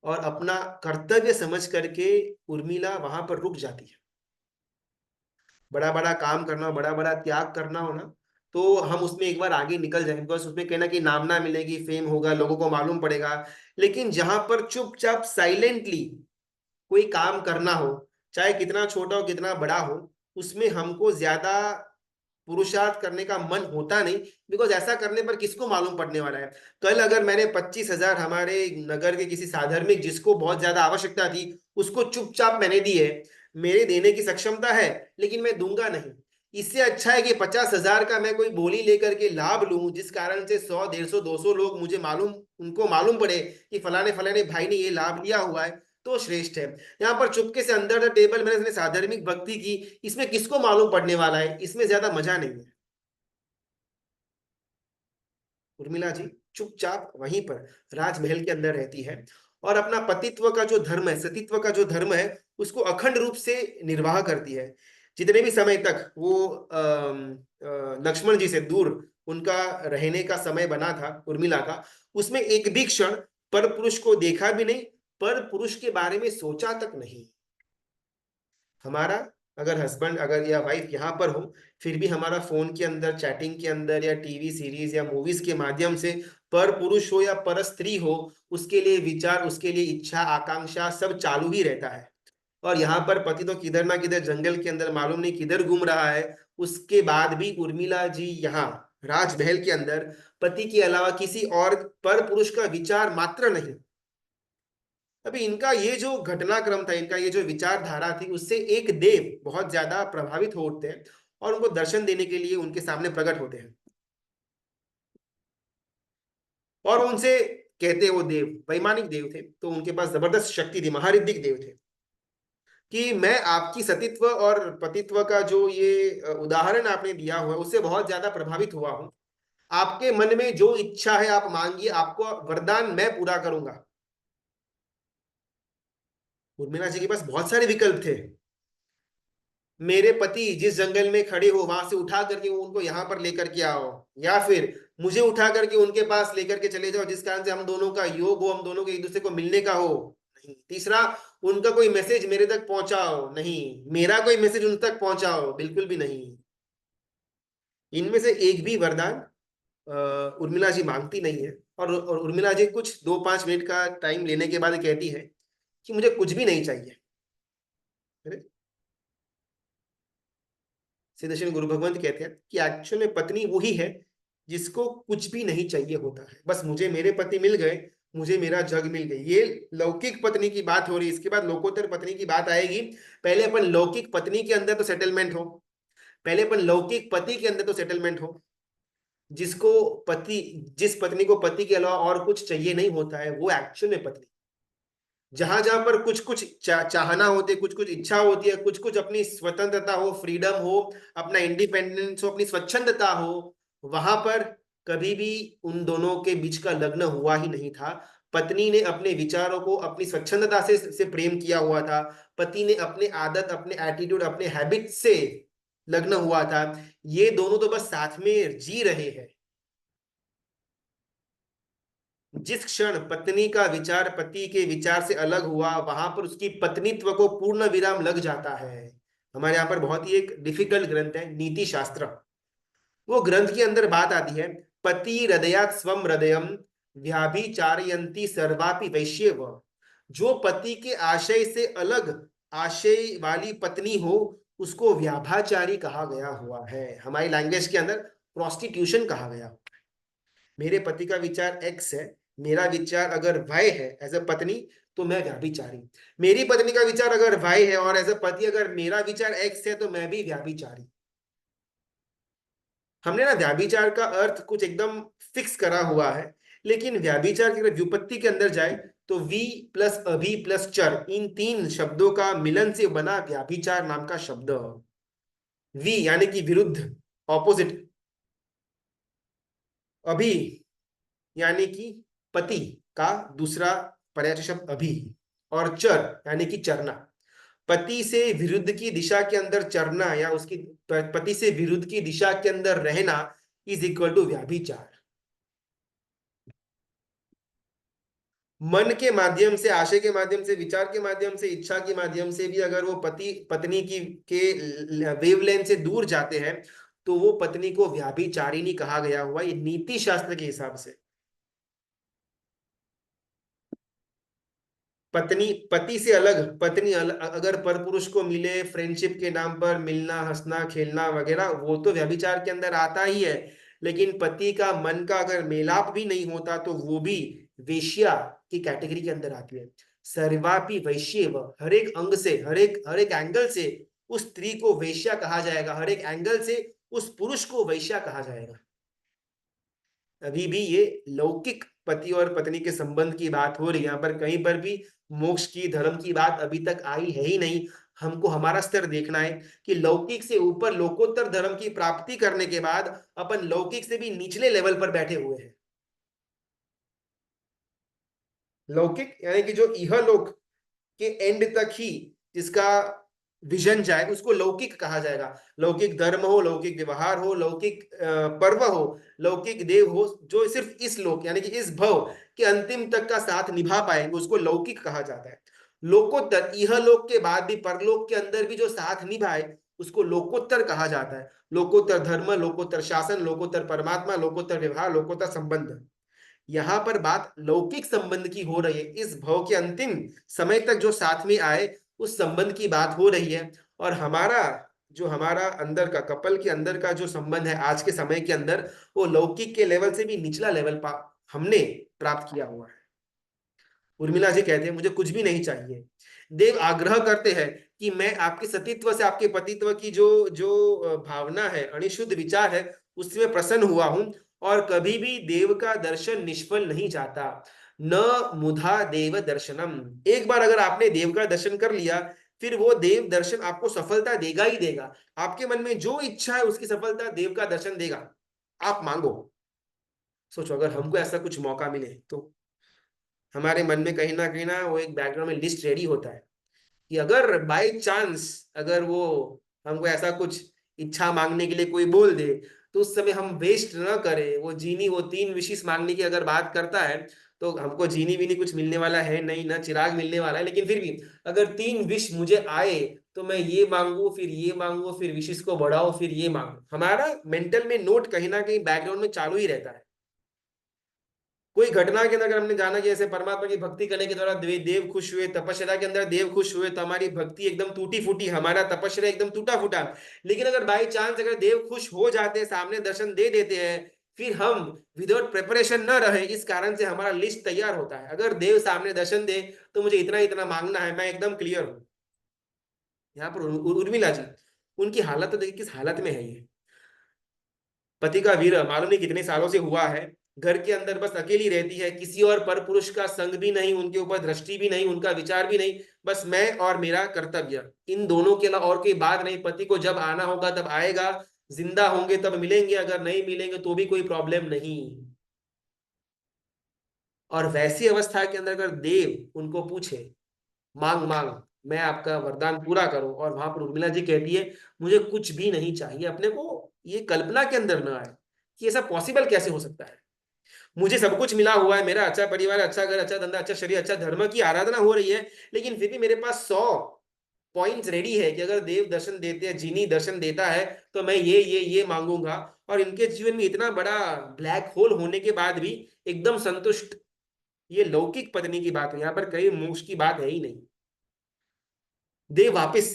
और अपना कर्तव्य समझ करके उर्मिला वहां पर रुक जाती है। बड़ा बड़ा काम करना हो, बड़ा बड़ा त्याग करना हो ना, तो हम उसमें एक बार आगे निकल जाएंगे, बिकॉज उसमें कहना कि नामना मिलेगी, फेम होगा, लोगों को मालूम पड़ेगा। लेकिन जहां पर चुपचाप साइलेंटली कोई काम करना हो, चाहे कितना छोटा हो कितना बड़ा हो, उसमें हमको ज्यादा पुरुषार्थ करने का मन होता नहीं, बिकॉज ऐसा करने पर किसको मालूम पड़ने वाला है। कल अगर मैंने 25,000 हमारे नगर के किसी साधर्मिक जिसको बहुत ज्यादा आवश्यकता थी, उसको चुपचाप मैंने दी है, मेरे देने की सक्षमता है लेकिन मैं दूंगा नहीं। इससे अच्छा है कि 50,000 का मैं कोई बोली लेकर के लाभ लूं, जिस कारण से 100, 150, 200 लोग मुझे मालूम, उनको मालूम पड़े कि फलाने फलाने भाई ने ये लाभ लिया हुआ है, तो श्रेष्ठ है। यहाँ पर चुपके से अंदर द टेबल मैंने साधर्मिक भक्ति की, इसमें किसको मालूम पड़ने वाला है, इसमें ज्यादा मजा नहीं है। उर्मिला जी चुपचाप वहीं पर राजमहल के अंदर रहती है और अपना पतित्व का जो धर्म है, सतीत्व का जो धर्म है, उसको अखंड रूप से निर्वाह करती है। जितने भी समय तक वो लक्ष्मण जी से दूर उनका रहने का समय बना था उर्मिला का, उसमें एक भी क्षण पर पुरुष को देखा भी नहीं, पर पुरुष के बारे में सोचा तक नहीं। हमारा अगर हस्बैंड अगर या वाइफ यहाँ पर हो, फिर भी हमारा फोन के अंदर, चैटिंग के अंदर या टीवी सीरीज या मूवीज के माध्यम से पर पुरुष हो या पर स्त्री हो, उसके लिए विचार, उसके लिए इच्छा, आकांक्षा सब चालू ही रहता है। और यहाँ पर पति तो किधर ना किधर जंगल के अंदर मालूम नहीं किधर घूम रहा है। उसके बाद भी उर्मिला जी यहाँ राजमहल के अंदर पति के अलावा किसी और पर पुरुष का विचार मात्र नहीं। अभी इनका ये जो घटनाक्रम था, इनका ये जो विचारधारा थी, उससे एक देव बहुत ज्यादा प्रभावित हो उठते हैं और उनको दर्शन देने के लिए उनके सामने प्रकट होते हैं और उनसे कहते हैं, वो देव वैमानिक देव थे तो उनके पास जबरदस्त शक्ति थी, महारिद्धिक देव थे, कि मैं आपकी सतीत्व और पतित्व का जो ये उदाहरण आपने दिया हुआ है उससे बहुत ज्यादा प्रभावित हुआ हूं। आपके मन में जो इच्छा है आप मांगिए, आपको वरदान मैं पूरा करूंगा। उर्मिला जी के पास बहुत सारे विकल्प थे। मेरे पति जिस जंगल में खड़े हो वहां से उठा करके वो उनको यहां पर लेकर के आओ, या फिर मुझे उठा करके उनके पास लेकर के चले जाओ जिस कारण से हम दोनों का योग हो, हम दोनों के एक दूसरे को मिलने का हो। नहीं। तीसरा, उनका कोई मैसेज मेरे तक पहुंचाओ। नहीं। मेरा कोई मैसेज उन तक पहुंचाओ। बिल्कुल भी नहीं। इनमें से एक भी वरदान उर्मिला जी मांगती नहीं है। और उर्मिला जी कुछ 2-5 मिनट का टाइम लेने के बाद कहती है कि मुझे कुछ भी नहीं चाहिए। अरे, सिद्धेश्वर गुरु भगवंत कहते हैं कि एक्चुअल में पत्नी वही है जिसको कुछ भी नहीं चाहिए होता है। बस मुझे मेरे पति मिल गए, मुझे मेरा जग मिल गई। ये लौकिक पत्नी की बात हो रही है, इसके बाद लोकोत्तर पत्नी की बात आएगी। पहले अपन लौकिक पत्नी के अंदर तो सेटलमेंट हो, पहले अपन लौकिक पति के अंदर तो सेटलमेंट हो। जिसको पति, जिस पत्नी को पति के अलावा और कुछ चाहिए नहीं होता है, वो एक्चुअल में पत्नी। जहां जहां पर कुछ कुछ चाहना होती है, कुछ कुछ इच्छा होती है, कुछ कुछ अपनी स्वतंत्रता हो, फ्रीडम हो, अपना इंडिपेंडेंस हो, अपनी स्वच्छंदता हो, वहां पर कभी भी उन दोनों के बीच का लग्न हुआ ही नहीं था। पत्नी ने अपने विचारों को, अपनी स्वच्छंदता से प्रेम किया हुआ था। पति ने अपने आदत, अपने एटीट्यूड, अपने हैबिट से लग्न हुआ था। ये दोनों तो बस साथ में जी रहे हैं। जिस क्षण पत्नी का विचार पति के विचार से अलग हुआ, वहां पर उसकी पत्नीत्व को पूर्ण विराम लग जाता है। हमारे यहाँ पर बहुत ही एक डिफिकल्ट ग्रंथ है नीति शास्त्र। वो ग्रंथ के अंदर बात आती है, पति हृदयात् स्वम हृदयम व्याभिचारयंती सर्वापि वैश्यव। जो पति के आशय से अलग आशय वाली पत्नी हो, उसको व्याभाचारी कहा गया हुआ है। हमारी लैंग्वेज के अंदर प्रोस्टिट्यूशन कहा गया। मेरे पति का विचार एक्स है, मेरा विचार अगर वाई है एज अ पत्नी, तो मैं व्याभिचारी। मेरी पत्नी का विचार अगर वाई है और एज अ पति अगर मेरा विचार एक्स है, तो मैं भी व्याभिचारी। हमने ना व्याभिचार का अर्थ कुछ एकदम फिक्स करा हुआ है, लेकिन व्याभिचार की अगर व्युत्पत्ति के अंदर जाए तो वी प्लस अभि प्लस चर, इन तीन शब्दों का मिलन से बना व्याभिचार नाम का शब्द। वी यानी कि विरुद्ध, ऑपोजिट। अभि यानी कि पति का दूसरा पर्यायवाची शब्द अभी। और चर यानी कि चरना। पति से विरुद्ध की दिशा के अंदर चरना या उसकी पति से विरुद्ध की दिशा के अंदर रहना इज इक्वल टू व्याभिचार। मन के माध्यम से, आशय के माध्यम से, विचार के माध्यम से, इच्छा के माध्यम से भी अगर वो पति पत्नी की के वेवलेंथ से दूर जाते हैं, तो वो पत्नी को व्याभिचारिणी कहा गया हुआ, ये नीति शास्त्र के हिसाब से। पत्नी पति से अलग पत्नी अगर परपुरुष को मिले, फ्रेंडशिप के नाम पर मिलना, हंसना, खेलना वगैरह, वो तो व्यभिचार के अंदर आता ही है। लेकिन पति का मन का अगर मेलाप भी नहीं होता, तो वो भी वेश्या की कैटेगरी के अंदर आती है। सर्वापि वैश्येव, हर एक अंग से, हर एक एंगल से उस स्त्री को वैश्या कहा जाएगा, हर एक एंगल से उस पुरुष को वैश्या कहा जाएगा। अभी भी ये लौकिक पति और पत्नी के संबंध की बात हो रही है, यहाँ पर कहीं पर भी मोक्ष की, धर्म की बात अभी तक आई है ही नहीं। हमको हमारा स्तर देखना है कि लौकिक से ऊपर लोकोत्तर धर्म की प्राप्ति करने के बाद अपन लौकिक से भी निचले लेवल पर बैठे हुए हैं। लौकिक यानी कि जो इहलोक के एंड तक ही जिसका विजन जाए उसको लौकिक कहा जाएगा। लौकिक धर्म हो, लौकिक व्यवहार हो, लौकिक पर्व हो, लौकिक देव हो, जो सिर्फ इस लोक यानी कि इस भव के अंतिम तक का साथ निभा पाएंगे उसको लौकिक कहा जाता है। लोकोत्तर, इहलोक के बाद भी परलोक के अंदर भी जो साथ निभाए उसको लोकोत्तर कहा जाता है। लोकोत्तर धर्म, लोकोत्तर शासन, लोकोत्तर परमात्मा, लोकोत्तर व्यवहार, लोकोत्तर संबंध। यहां पर बात लौकिक संबंध की हो रही है, इस भव के अंतिम समय तक जो साथ में आए उस संबंध की बात हो रही है। और हमारा जो हमारा अंदर का कपल के अंदर का जो संबंध है आज के समय के अंदर, वो लौकिक के लेवल से भी निचला लेवल हमने प्राप्त किया हुआ है। उर्मिला जी कहते हैं मुझे कुछ भी नहीं चाहिए। देव आग्रह करते हैं कि मैं आपके सतीत्व से, आपके पतित्व की जो जो भावना है, अनिशुद्ध विचार है, उससे मैं प्रसन्न हुआ हूं और कभी भी देव का दर्शन निष्फल नहीं जाता। न मुधा देव दर्शनम, एक बार अगर आपने देव का दर्शन कर लिया फिर वो देव दर्शन आपको सफलता देगा ही देगा। आपके मन में जो इच्छा है उसकी सफलता देव का दर्शन देगा। आप मांगो। सोचो अगर हमको ऐसा कुछ मौका मिले तो हमारे मन में कहीं ना वो एक बैकग्राउंड में लिस्ट रेडी होता है कि अगर बाय चांस अगर वो हमको ऐसा कुछ इच्छा मांगने के लिए कोई बोल दे तो उस समय हम वेस्ट ना करें। वो जीनी, वो 3 विशेष मांगने की अगर बात करता है तो हमको जीनी भी नहीं कुछ मिलने वाला है नहीं, ना चिराग मिलने वाला है, लेकिन फिर भी अगर 3 विश मुझे आए तो मैं ये मांगू, फिर ये मांगू, फिर विशेष को बढ़ाओ, फिर ये मांगू। हमारा मेंटल में नोट कहीं ना कहीं बैकग्राउंड में चालू ही रहता है। कोई घटना के अंदर अगर हमने जाना कि ऐसे परमात्मा की भक्ति करने के द्वारा देव खुश हुए, तपस्या के अंदर देव खुश हुए, तो हमारी भक्ति एकदम टूटी फूटी, हमारा तपस्या एकदम टूटा फूटा। लेकिन अगर बाई चांस अगर देव खुश हो जाते हैं, सामने दर्शन दे देते हैं, फिर हम विदाउट प्रिपरेशन न रहे, इस कारण से हमारा लिस्ट तैयार होता है। अगर देव सामने दर्शन दे तो मुझे इतना इतना मांगना है, मैं एकदम क्लियर हूं। यहाँ पर उर्मिला जी, उनकी हालत तो देखिए किस हालत में है। ये पति का वीर मालूम नहीं कितने सालों से हुआ है, घर के अंदर बस अकेली रहती है, किसी और पर पुरुष का संग भी नहीं, उनके ऊपर दृष्टि भी नहीं, उनका विचार भी नहीं, बस मैं और मेरा कर्तव्य, इन दोनों के अलावा और कोई बात नहीं। पति को जब आना होगा तब आएगा, जिंदा होंगे तब मिलेंगे, अगर नहीं मिलेंगे तो भी कोई प्रॉब्लम नहीं। और वैसी अवस्था के अंदर अगर देव उनको पूछे मांग मांग, मैं आपका वरदान पूरा करूं, और वहां पर उर्मिला जी कहती है मुझे कुछ भी नहीं चाहिए, अपने को ये कल्पना के अंदर न आए कि ऐसा पॉसिबल कैसे हो सकता है। मुझे सब कुछ मिला हुआ है, मेरा अच्छा परिवार, अच्छा घर, अच्छा धंधा, अच्छा शरीर, अच्छा धर्म की आराधना हो रही है, लेकिन फिर भी मेरे पास 100 पॉइंट्स रेडी है कि अगर देव दर्शन देते हैं, जीनी दर्शन देता है तो मैं ये मांगूंगा। और इनके जीवन में इतना बड़ा ब्लैक होल होने के बाद भी एकदम संतुष्ट। ये लौकिक पत्नी की बात है, यहाँ पर कहीं मोक्ष की बात है ही नहीं। देव वापस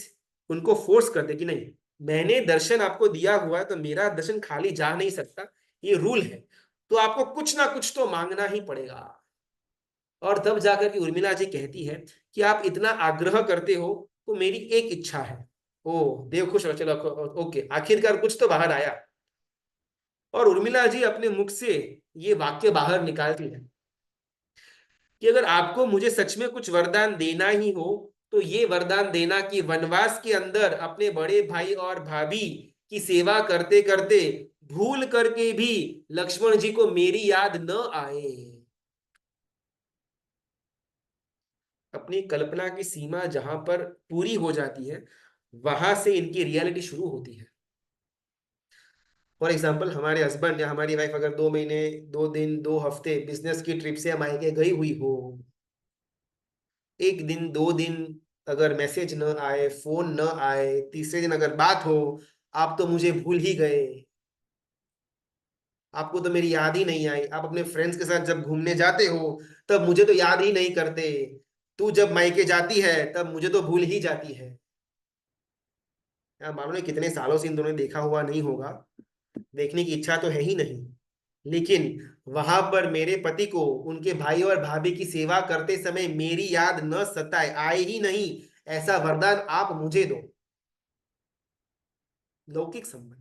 उनको फोर्स करते कि नहीं, मैंने दर्शन आपको दिया हुआ है तो मेरा दर्शन खाली जा नहीं सकता, ये रूल है, तो आपको कुछ ना कुछ तो मांगना ही पड़ेगा। और तब जाकर के उर्मिला जी कहती है कि आप इतना आग्रह करते हो तो मेरी एक इच्छा है। ओ देव खुश हो, चलो ओके, आखिरकार कुछ तो बाहर आया। और उर्मिला जी अपने मुख से ये वाक्य बाहर निकालती है कि अगर आपको मुझे सच में कुछ वरदान देना ही हो तो ये वरदान देना कि वनवास के अंदर अपने बड़े भाई और भाभी की सेवा करते करते भूल करके भी लक्ष्मण जी को मेरी याद न आए। अपनी कल्पना की सीमा जहां पर पूरी हो जाती है वहां से इनकी रियलिटी शुरू होती है। फॉर एग्जाम्पल हमारे हस्बैंड या हमारी वाइफ अगर 2 महीने, 2 दिन, 2 हफ्ते बिजनेस की ट्रिप से मायके गई हुई हो, एक दिन 2 दिन अगर मैसेज न आए, फोन न आए, तीसरे दिन अगर बात हो, आप तो मुझे भूल ही गए, आपको तो मेरी याद ही नहीं आई, आप अपने फ्रेंड्स के साथ जब घूमने जाते हो तब मुझे तो याद ही नहीं करते, तू जब मायके जाती है तब मुझे तो भूल ही जाती है। यार मालूम नहीं कितने सालों से इन दोनों ने देखा हुआ नहीं होगा, देखने की इच्छा तो है ही नहीं। लेकिन वहां पर मेरे पति को उनके भाई और भाभी की सेवा करते समय मेरी याद न सताए, आए ही नहीं, ऐसा वरदान आप मुझे दो। लौकिक संबंध,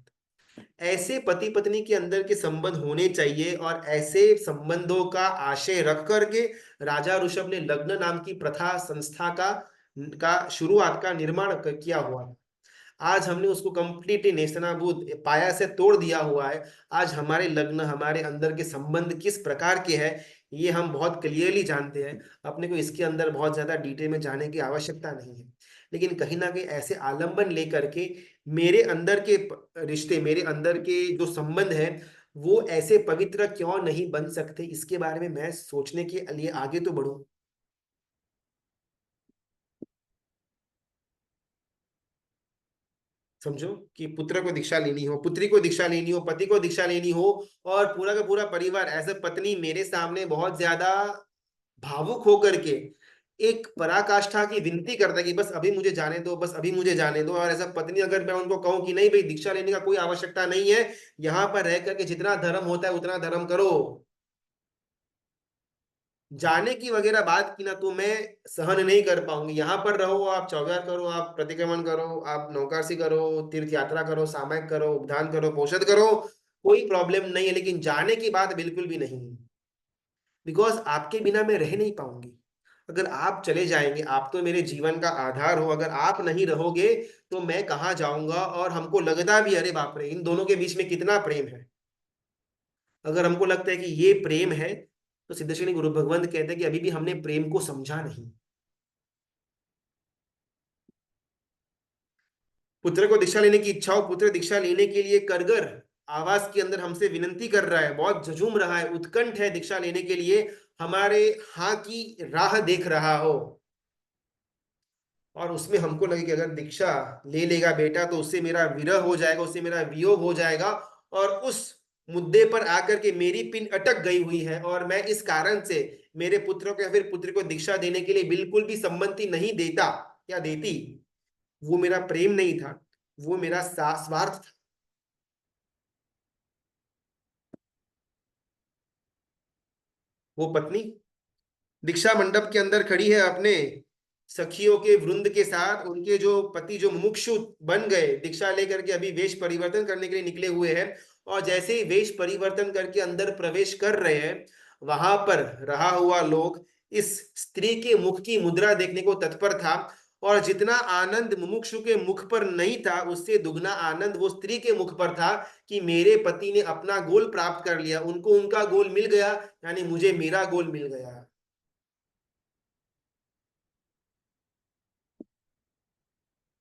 ऐसे पति पत्नी के अंदर के संबंध होने चाहिए, और ऐसे संबंधों का आशय रख करके राजा ऋषभ ने लग्न नाम की प्रथा संस्था का शुरुआत का निर्माण किया हुआ है। आज हमने उसको कंप्लीटली नेस्तनाबूद पाया से तोड़ दिया हुआ है। आज हमारे लग्न, हमारे अंदर के संबंध किस प्रकार के हैं, ये हम बहुत क्लियरली जानते हैं। अपने को इसके अंदर बहुत ज्यादा डिटेल में जाने की आवश्यकता नहीं है। लेकिन कहीं ना कहीं ऐसे आलंबन लेकर के मेरे अंदर के रिश्ते, मेरे अंदर के जो संबंध है, वो ऐसे पवित्र क्यों नहीं बन सकते, इसके बारे में मैं सोचने के लिए आगे तो बढ़ूं। समझो कि पुत्र को दीक्षा लेनी हो, पुत्री को दीक्षा लेनी हो, पति को दीक्षा लेनी हो, और पूरा का पूरा परिवार एज ए पत्नी मेरे सामने बहुत ज्यादा भावुक होकर के एक पराकाष्ठा की विनती करता है कि बस अभी मुझे जाने दो, बस अभी मुझे जाने दो। और ऐसा पत्नी अगर मैं उनको कहूं कि नहीं भाई, दीक्षा लेने का कोई आवश्यकता नहीं है, यहाँ पर रह करके जितना धर्म होता है उतना धर्म करो, जाने की वगैरह बात की ना, तो मैं सहन नहीं कर पाऊंगी। यहाँ पर रहो, आप चौगार करो, आप प्रतिक्रमण करो, आप नौकासी करो, तीर्थ यात्रा करो, सामायिक करो, उपदान करो, पोषद करो, कोई प्रॉब्लम नहीं है, लेकिन जाने की बात बिल्कुल भी नहीं है। बिकॉज आपके बिना मैं रह नहीं पाऊंगी। अगर आप चले जाएंगे, आप तो मेरे जीवन का आधार हो, अगर आप नहीं रहोगे तो मैं कहाँ जाऊंगा। और हमको लगता भी, अरे बाप रे, इन दोनों के बीच में कितना प्रेम है। अगर हमको लगता है कि ये प्रेम है, तो सिद्धेश्वरी गुरु भगवंत कहते हैं कि अभी भी हमने प्रेम को समझा नहीं। पुत्र को दीक्षा लेने की इच्छा हो, पुत्र दीक्षा लेने के लिए करगर आवास के अंदर हमसे विनंती कर रहा है, बहुत झझूम रहा है, उत्कंठ है दीक्षा लेने के लिए, हमारे हाँ की राह देख रहा हो, और उसमें हमको लगे कि अगर दीक्षा ले लेगा बेटा तो उससे मेरा विरह हो जाएगा, उससे मेरा वियोग हो जाएगा, और उस मुद्दे पर आकर के मेरी पिन अटक गई हुई है, और मैं इस कारण से मेरे पुत्र को या फिर पुत्री को दीक्षा देने के लिए बिल्कुल भी सम्मति नहीं देता या देती। वो मेरा प्रेम नहीं था, वो मेरा स्वार्थ था। वो पत्नी दीक्षा मंडप के अंदर खड़ी है अपने सखियों के वृंद के साथ, उनके जो पति जो मुमुक्षु बन गए, दीक्षा लेकर के अभी वेश परिवर्तन करने के लिए निकले हुए हैं, और जैसे ही वेश परिवर्तन करके अंदर प्रवेश कर रहे हैं, वहां पर रहा हुआ लोग इस स्त्री के मुख की मुद्रा देखने को तत्पर था। और जितना आनंद मुमुक्षु के मुख पर नहीं था, उससे दुगना आनंद वो स्त्री के मुख पर था कि मेरे पति ने अपना गोल प्राप्त कर लिया, उनको उनका गोल मिल गया, यानी मुझे मेरा गोल मिल गया।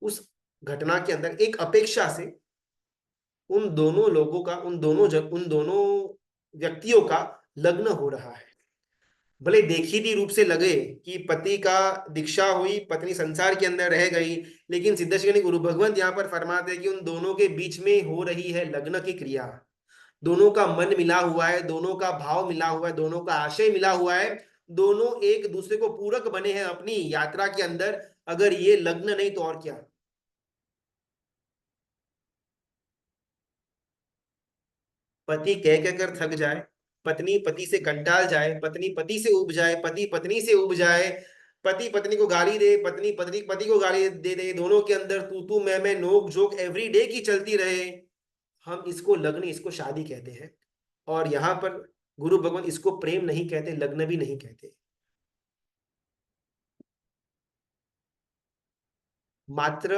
उस घटना के अंदर एक अपेक्षा से उन दोनों लोगों का, उन दोनों व्यक्तियों का लग्न हो रहा है। भले देखी रूप से लगे कि पति का दीक्षा हुई, पत्नी संसार के अंदर रह गई, लेकिन सिद्धेश्वरी गुरु भगवंत यहाँ पर फरमाते हैं कि उन दोनों के बीच में हो रही है लग्न की क्रिया। दोनों का मन मिला हुआ है, दोनों का भाव मिला हुआ है, दोनों का आशय मिला हुआ है, दोनों एक दूसरे को पूरक बने हैं अपनी यात्रा के अंदर। अगर ये लग्न नहीं तो और क्या। पति कह कह कर थक जाए, पत्नी पति से कंटाल जाए, पत्नी पति से उब जाए, पति पत्नी से उब जाए, पति पत्नी को गाली दे, पत्नी पत्नी पति को गाली दे दे, दोनों के अंदर तू मैं नोक झोंक एवरी डे की चलती रहे, हम इसको लग्न, इसको शादी कहते हैं। और यहाँ पर गुरु भगवान इसको प्रेम नहीं कहते, लग्न भी नहीं कहते। માત્ર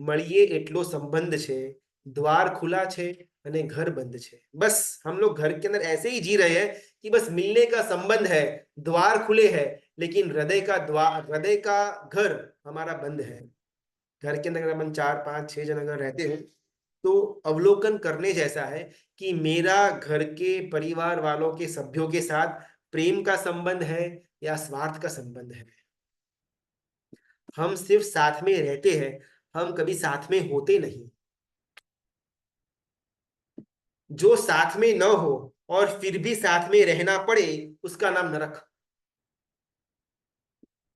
મળીએ એટલો संबंध છે, द्वार खुला છે અને घर बंद છે। बस हम लोग घर के अंदर ऐसे ही जी रहे हैं कि बस मिलने का संबंध है, द्वार खुले हैं, लेकिन हृदय का द्वार, हृदय का घर हमारा बंद है। घर के अंदर अगर अपन 4 5 6 जन अगर रहते हैं, तो अवलोकन करने जैसा है कि मेरा घर के परिवार वालों के सभ्यों के साथ प्रेम का संबंध है या स्वार्थ का संबंध है। हम सिर्फ साथ में रहते हैं, हम कभी साथ में होते नहीं। जो साथ में न हो और फिर भी साथ में रहना पड़े, उसका नाम नरक।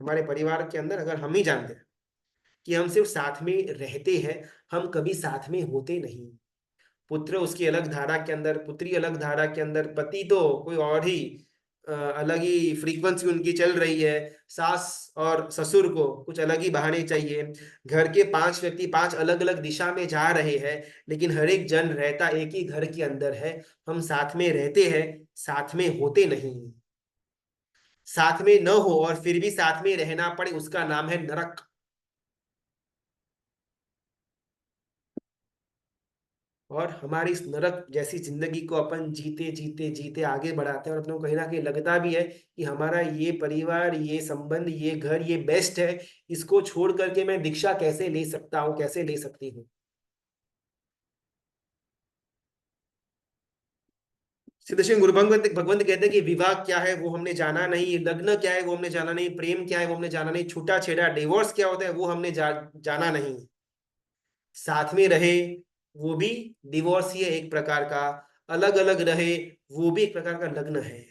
हमारे परिवार के अंदर अगर हम ही जानते हैं कि हम सिर्फ साथ में रहते हैं, हम कभी साथ में होते नहीं, पुत्र उसकी अलग धारा के अंदर, पुत्री अलग धारा के अंदर, पति तो कोई और ही अलग ही फ्रीक्वेंसी उनकी चल रही है, सास और ससुर को कुछ अलग ही बहाने चाहिए, घर के 5 व्यक्ति 5 अलग अलग दिशा में जा रहे हैं, लेकिन हर एक जन रहता एक ही घर के अंदर है। हम साथ में रहते हैं, साथ में होते नहीं, साथ में न हो और फिर भी साथ में रहना पड़े, उसका नाम है नरक। और हमारी इस नरक जैसी जिंदगी को अपन जीते जीते जीते आगे बढ़ाते हैं, और अपने को कहीं ना कहीं लगता भी है कि हमारा ये परिवार, ये संबंध, ये घर, ये बेस्ट है, इसको छोड़ करके मैं दीक्षा कैसे ले सकता हूँ, कैसे ले सकती हूँ। सिद्ध श्री गुरु भगवंत भगवंत कहते हैं कि विवाह क्या है वो हमने जाना नहीं, लग्न क्या है वो हमने जाना नहीं, प्रेम क्या है वो हमने जाना नहीं, छूटा छेड़ा डिवोर्स क्या होता है वो हमने जाना नहीं। साथ में रहे वो भी डिवोर्स ही है एक प्रकार का, अलग अलग रहे वो भी एक प्रकार का लग्न है।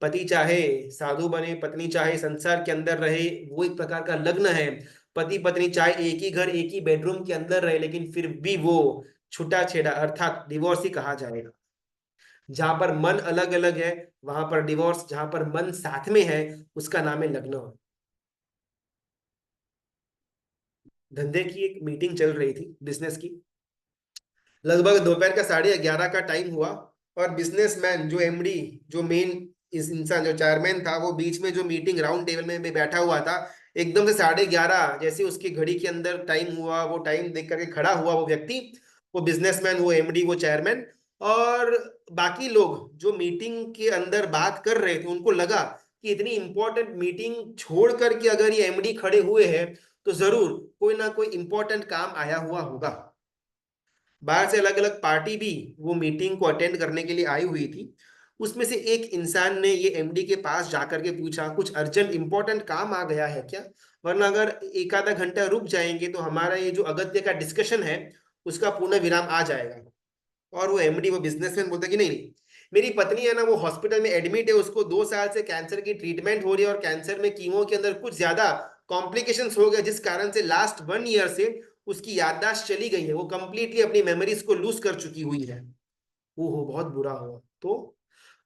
पति चाहे साधु बने, पत्नी चाहे संसार के अंदर रहे, वो एक प्रकार का लग्न है। पति पत्नी चाहे एक ही घर एक ही बेडरूम के अंदर रहे, लेकिन फिर भी वो छूटा छेड़ा अर्थात डिवोर्स ही कहा जाएगा। जहां पर मन अलग अलग है वहां पर डिवोर्स, जहां पर मन साथ में है उसका नाम है लग्न। धंधे की एक मीटिंग चल रही थी, बिजनेस की। लगभग दोपहर का 11:30 का टाइम हुआ, और बिजनेसमैन जो एमडी, जो मेन इस इंसान जो चेयरमैन था, वो बीच में जो मीटिंग राउंड टेबल में बैठा हुआ था, एकदम से 11:30 जैसे उसकी घड़ी के अंदर टाइम हुआ, वो टाइम देख करके खड़ा हुआ वो व्यक्ति, वो बिजनेसमैन, वो एमडी, वो चेयरमैन। और बाकी लोग जो मीटिंग के अंदर बात कर रहे थे उनको लगा कि इतनी इंपॉर्टेंट मीटिंग छोड़ करके अगर ये एमडी खड़े हुए हैं तो जरूर कोई ना कोई इंपॉर्टेंट काम आया हुआ होगा। बाहर से अलग अलग पार्टी भी वो मीटिंग को अटेंड करने के लिए आई हुई थी। उसमें से एक इंसान ने ये एमडी के पास जाकर के पूछा, कुछ अर्जेंट इंपॉर्टेंट काम आ गया है क्या, वरना अगर एक आधा घंटा रुक जाएंगे तो हमारा ये जो अगत्य का डिस्कशन है उसका पूर्ण विराम आ जाएगा। और वो एमडी, वो बिजनेसमैन बोलता कि नहीं नहीं, मेरी पत्नी है ना वो हॉस्पिटल में एडमिट है, उसको 2 साल से कैंसर की ट्रीटमेंट हो रही है, और कैंसर में कीमो के अंदर कुछ ज्यादा कॉम्प्लिकेशंस हो गए, जिस कारण से लास्ट 1 ईयर से उसकी याददाश्त चली गई है, वो कंप्लीटली अपनी मेमोरीज को लूज कर चुकी हुई है। वो हो बहुत बुरा हुआ।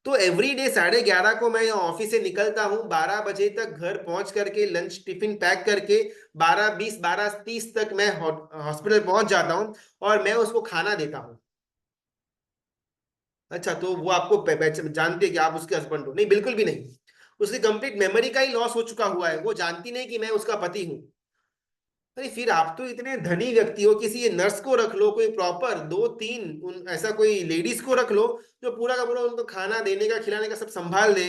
तो एवरी डे 11:30 को मैं यहाँ ऑफिस से निकलता हूँ, 12 बजे तक घर पहुंच करके लंच टिफिन पैक करके 12:20 12:30 तक मैं हॉस्पिटल पहुंच जाता हूँ, और मैं उसको खाना देता हूँ। अच्छा, तो वो आपको जानती है कि आप उसके हस्बैंड हो? नहीं, बिल्कुल भी नहीं। उसकी कंप्लीट मेमोरी का ही लॉस हो चुका हुआ है, वो जानती नहीं कि मैं उसका पति हूँ। अरे फिर आप तो इतने धनी व्यक्ति हो, किसी ये नर्स को रख लो, कोई प्रॉपर 2 3 ऐसा कोई लेडीज को रख लो जो पूरा का पूरा उनको खाना देने का खिलाने का सब संभाल दे।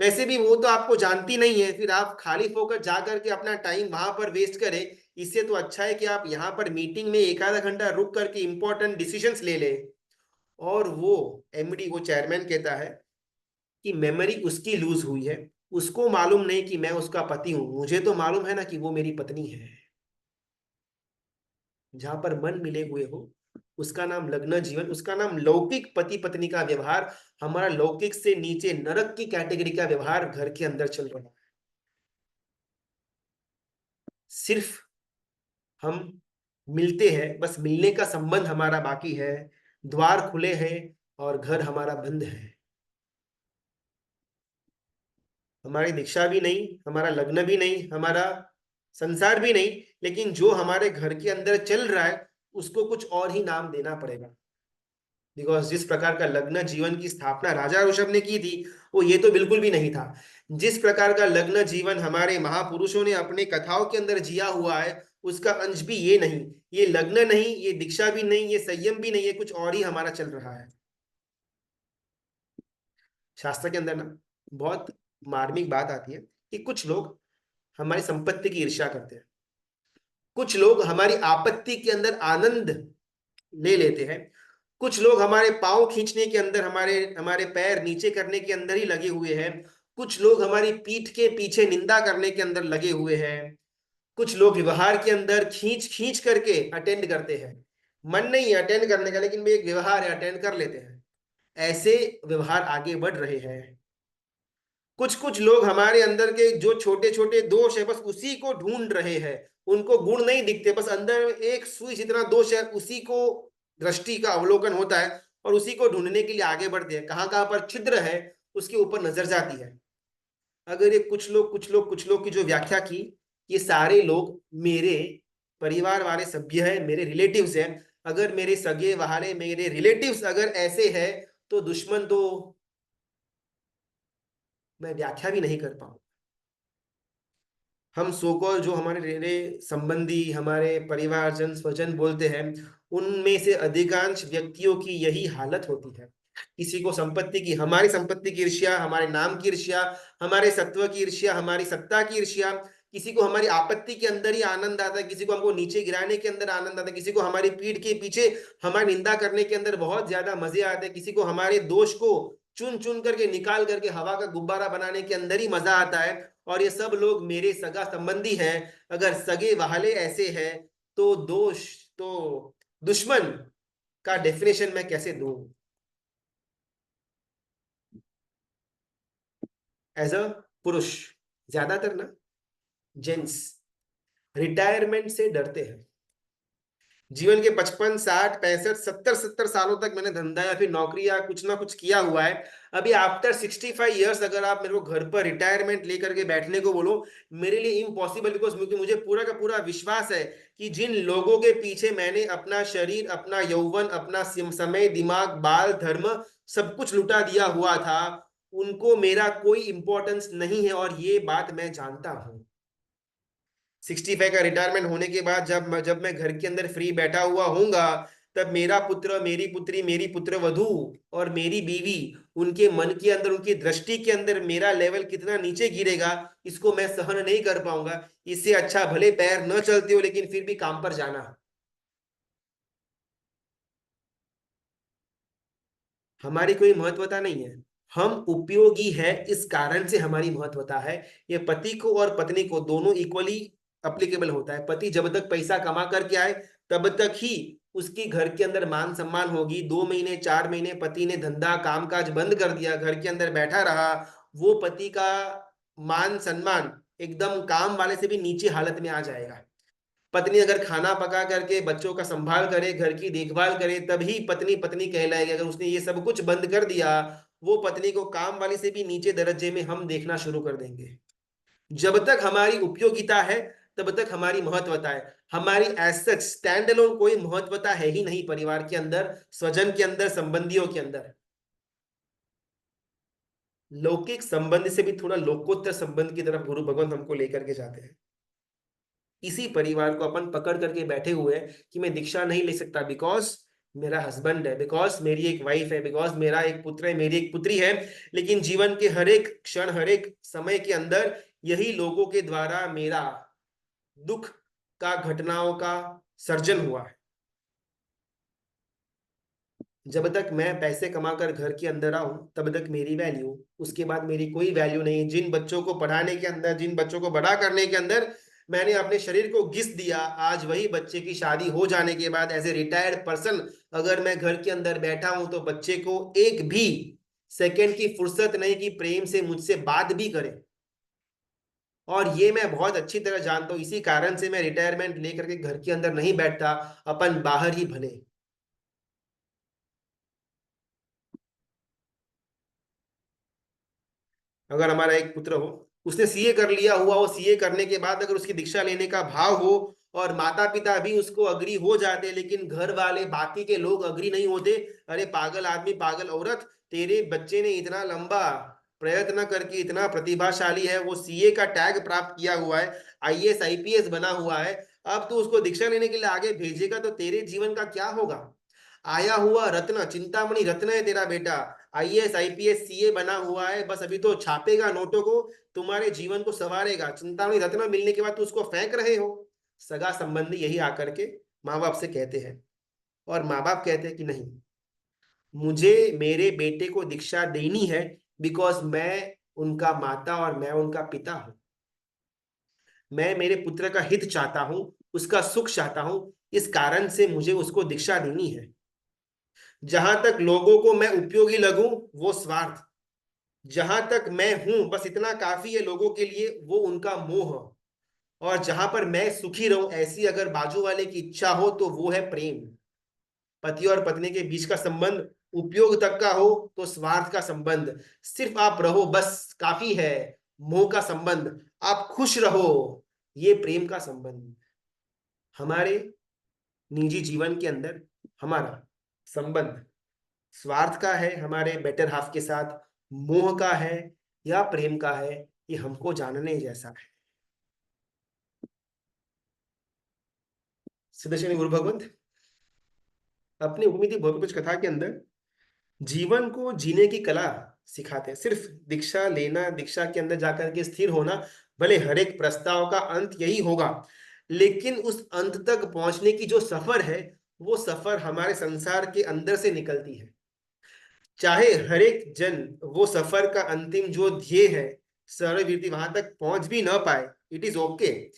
वैसे भी वो तो आपको जानती नहीं है, फिर आप खाली होकर जा करके अपना टाइम वहां पर वेस्ट करें। इससे तो अच्छा है कि आप यहाँ पर मीटिंग में एक आधा घंटा रुक करके इंपॉर्टेंट डिसीजंस ले ले। और वो एमडी, वो चेयरमैन कहता है कि मेमोरी उसकी लूज हुई है, उसको मालूम नहीं कि मैं उसका पति हूं, मुझे तो मालूम है ना कि वो मेरी पत्नी है। जहां पर मन मिले हुए हो उसका नाम लग्न जीवन, उसका नाम लौकिक पति पत्नी का व्यवहार। हमारा लौकिक से नीचे नरक की कैटेगरी का व्यवहार घर के अंदर चल रहा है। सिर्फ हम मिलते हैं, बस मिलने का संबंध हमारा बाकी है, द्वार खुले हैं और घर हमारा बंद है। हमारी दीक्षा भी नहीं, हमारा लग्न भी नहीं, हमारा संसार भी नहीं, लेकिन जो हमारे घर के अंदर चल रहा है उसको कुछ और ही नाम देना पड़ेगा। बिकॉज जिस प्रकार का लग्न जीवन की स्थापना राजा ऋषभ ने की थी वो ये तो बिल्कुल भी नहीं था। जिस प्रकार का लग्न जीवन हमारे महापुरुषों ने अपने कथाओं के अंदर जिया हुआ है उसका अंश भी ये नहीं। ये लग्न नहीं, ये दीक्षा भी नहीं, ये संयम भी नहीं, ये कुछ और ही हमारा चल रहा है। शास्त्र के अंदर ना बहुत मार्मिक बात आती है कि कुछ लोग हमारी संपत्ति की ईर्ष्या करते हैं, कुछ लोग हमारी आपत्ति के अंदर आनंद ले लेते हैं, कुछ लोग हमारे पांव खींचने के अंदर, हमारे हमारे पैर नीचे करने के अंदर ही लगे हुए हैं, कुछ लोग हमारी पीठ के पीछे निंदा करने के अंदर लगे हुए हैं, कुछ लोग व्यवहार के अंदर खींच खींच करके अटेंड करते हैं। मन नहीं है अटेंड करने का, लेकिन भी एक व्यवहार है, अटेंड कर लेते हैं। ऐसे व्यवहार आगे बढ़ रहे हैं। कुछ कुछ लोग हमारे अंदर के जो छोटे छोटे दोष है बस उसी को ढूंढ रहे हैं, उनको गुण नहीं दिखते, बस अंदर एक सुई जितना दोष है उसी को दृष्टि का अवलोकन होता है और उसी को ढूंढने के लिए आगे बढ़ते हैं। कहाँ कहाँ पर छिद्र है उसके ऊपर नजर जाती है। अगर ये कुछ लोग की जो व्याख्या की, ये सारे लोग मेरे परिवार वाले सभ्य हैं, मेरे रिलेटिव्स हैं। अगर मेरे सगे वहाले मेरे रिलेटिव्स अगर ऐसे हैं तो दुश्मन तो मैं व्याख्या भी नहीं कर पाऊँ। हम सोकॉल जो हमारे संबंधी हमारे परिवारजन स्वजन बोलते हैं, उनमें से अधिकांश व्यक्तियों की यही हालत होती है। किसी को संपत्ति की, हमारी संपत्ति की ईर्ष्या, हमारे नाम की ईर्ष्या, हमारे सत्व की ईर्ष्या, हमारी सत्ता की ईर्ष्या। किसी को हमारी आपत्ति के अंदर ही आनंद आता है, किसी को हमको नीचे गिराने के अंदर आनंद आता है, किसी को हमारी पीठ के पीछे हमारी निंदा करने के अंदर बहुत ज्यादा मजे आते हैं, किसी को हमारे दोष को चुन चुन करके निकाल करके हवा का गुब्बारा बनाने के अंदर ही मजा आता है। और ये सब लोग मेरे सगा संबंधी हैं। अगर सगे वाले ऐसे हैं तो दोष तो दुश्मन का डेफिनेशन मैं कैसे दूं? एज अ पुरुष, ज्यादातर ना जेंट्स रिटायरमेंट से डरते हैं। जीवन के 55 60 65 70 70 सालों तक मैंने धंधा या फिर नौकरी या कुछ ना कुछ किया हुआ है। अभी आफ्टर 65 ईयर्स अगर आप मेरे को घर पर रिटायरमेंट लेकर के बैठने को बोलो, मेरे लिए इम्पॉसिबल। बिकॉज क्योंकि मुझे पूरा का पूरा विश्वास है कि जिन लोगों के पीछे मैंने अपना शरीर, अपना यौवन, अपना समय, दिमाग, बाल, धर्म सब कुछ लुटा दिया हुआ था, उनको मेरा कोई इंपॉर्टेंस नहीं है। और ये बात मैं जानता हूं। 65 का रिटायरमेंट होने के बाद जब मैं घर के अंदर फ्री बैठा हुआ होऊंगा, तब मेरा पुत्र, मेरी पुत्री, मेरी पुत्र वधू और मेरी बीवी, उनके मन के अंदर, उनकी दृष्टि के अंदर मेरा लेवल कितना नीचे गिरेगा, इसको मैं सहन नहीं कर पाऊंगा। इससे अच्छा भले पैर न चलते हो लेकिन फिर भी काम पर जाना। हमारी कोई महत्वता नहीं है, हम उपयोगी है, इस कारण से हमारी महत्वता है। ये पति को और पत्नी को दोनों इक्वली अप्लीकेबल होता है। पति जब तक पैसा कमा करके आए तब तक ही उसकी घर के अंदर मान सम्मान होगी। 2 महीने 4 महीने पति ने धंधा कामकाज बंद कर दिया, घर के अंदर बैठा रहा, वो पति का मान सम्मान एकदम काम वाले से भी नीचे हालत में आ जाएगा। पत्नी अगर खाना पका करके बच्चों का संभाल करे, घर की देखभाल करे, तभी पत्नी पत्नी कहलाएगी। अगर उसने ये सब कुछ बंद कर दिया, वो पत्नी को काम वाली से भी नीचे दर्जे में हम देखना शुरू कर देंगे। जब तक हमारी उपयोगिता है तब तक हमारी महत्वता है। हमारी एज सच स्टैंड अलोन कोई महत्वता है ही नहीं परिवार के अंदर, स्वजन के अंदर, संबंधियों के अंदर। लौकिक संबंध से भी थोड़ा लोकोत्तर संबंध की तरफ गुरु भगवंत हमको लेकर के जाते हैं। इसी परिवार को अपन पकड़ करके बैठे हुए हैं कि मैं दीक्षा नहीं ले सकता बिकॉज मेरा हस्बैंड है, बिकॉज मेरी एक वाइफ है, बिकॉज मेरा एक पुत्र है, मेरी एक पुत्री है। लेकिन जीवन के हर एक क्षण, हर एक समय के अंदर यही लोगों के द्वारा मेरा दुख का, घटनाओं का सर्जन हुआ है। जब तक मैं पैसे कमाकर घर के अंदर आऊं तब तक मेरी वैल्यू, उसके बाद मेरी कोई वैल्यू नहीं। जिन बच्चों को पढ़ाने के अंदर, जिन बच्चों को बड़ा करने के अंदर मैंने अपने शरीर को घिस दिया, आज वही बच्चे की शादी हो जाने के बाद एज ए रिटायर्ड पर्सन अगर मैं घर के अंदर बैठा हूं तो बच्चे को एक भी सेकेंड की फुर्सत नहीं कि प्रेम से मुझसे बात भी करे। और ये मैं बहुत अच्छी तरह जानता हूं, इसी कारण से मैं रिटायरमेंट लेकर के घर के अंदर नहीं बैठता, अपन बाहर ही भले। अगर हमारा एक पुत्र हो, उसने सीए कर लिया हुआ हो, सीए करने के बाद अगर उसकी दीक्षा लेने का भाव हो और माता पिता भी उसको अग्री हो जाते, लेकिन घर वाले बाकी के लोग अग्री नहीं होते, अरे पागल आदमी, पागल औरत, तेरे बच्चे ने इतना लंबा प्रयत्न करके, इतना प्रतिभाशाली है, वो सीए का टैग प्राप्त किया हुआ है, आईएएस आईपीएस बना हुआ है, अब तू उसको दीक्षा लेने के लिए आगे भेजेगा तो तेरे जीवन का क्या होगा? आया हुआ रत्न, चिंतामणि रत्न है तेरा बेटा, आईएएस आईपीएस सीए बना हुआ है, बस अभी तो छापेगा नोटों को, तुम्हारे जीवन को संवारेगा। चिंतामणि रत्न मिलने के बाद तू उसको फेंक रहे हो। सगा संबंधी यही आकर के माँ बाप से कहते हैं, और माँ बाप कहते हैं कि नहीं, मुझे मेरे बेटे को दीक्षा देनी है बिकॉज मैं उनका माता और मैं उनका पिता हूं। मैं मेरे पुत्र का हित चाहता हूं, उसका सुख चाहता हूं, इस कारण से मुझे उसको दीक्षा देनी है। जहां तक लोगों को मैं उपयोगी लगूं वो स्वार्थ, जहां तक मैं हूं बस इतना काफी है लोगों के लिए, वो उनका मोह। और जहां पर मैं सुखी रहूं ऐसी अगर बाजू वाले की इच्छा हो तो वो है प्रेम। पति और पत्नी के बीच का संबंध उपयोग तक का हो तो स्वार्थ का संबंध, सिर्फ आप रहो बस काफी है, मोह का संबंध, आप खुश रहो, ये प्रेम का संबंध। हमारे निजी जीवन के अंदर हमारा संबंध स्वार्थ का है हमारे बेटर हाफ के साथ, मोह का है या प्रेम का है, ये हमको जानने जैसा है। सिद्धेश्वरी गुरु भगवंत अपनी उपमिति बहुत कुछ कथा के अंदर जीवन को जीने की कला सिखाते हैं। सिर्फ दीक्षा लेना, दीक्षा के अंदर जाकर के स्थिर होना, भले हर एक प्रस्ताव का अंत यही होगा, लेकिन उस अंत तक पहुंचने की जो सफर है, वो सफर हमारे संसार के अंदर से निकलती है। चाहे हर एक जन वो सफर का अंतिम जो ध्येय है सर्ववीरति वहां तक पहुंच भी ना पाए, इट इज ओके,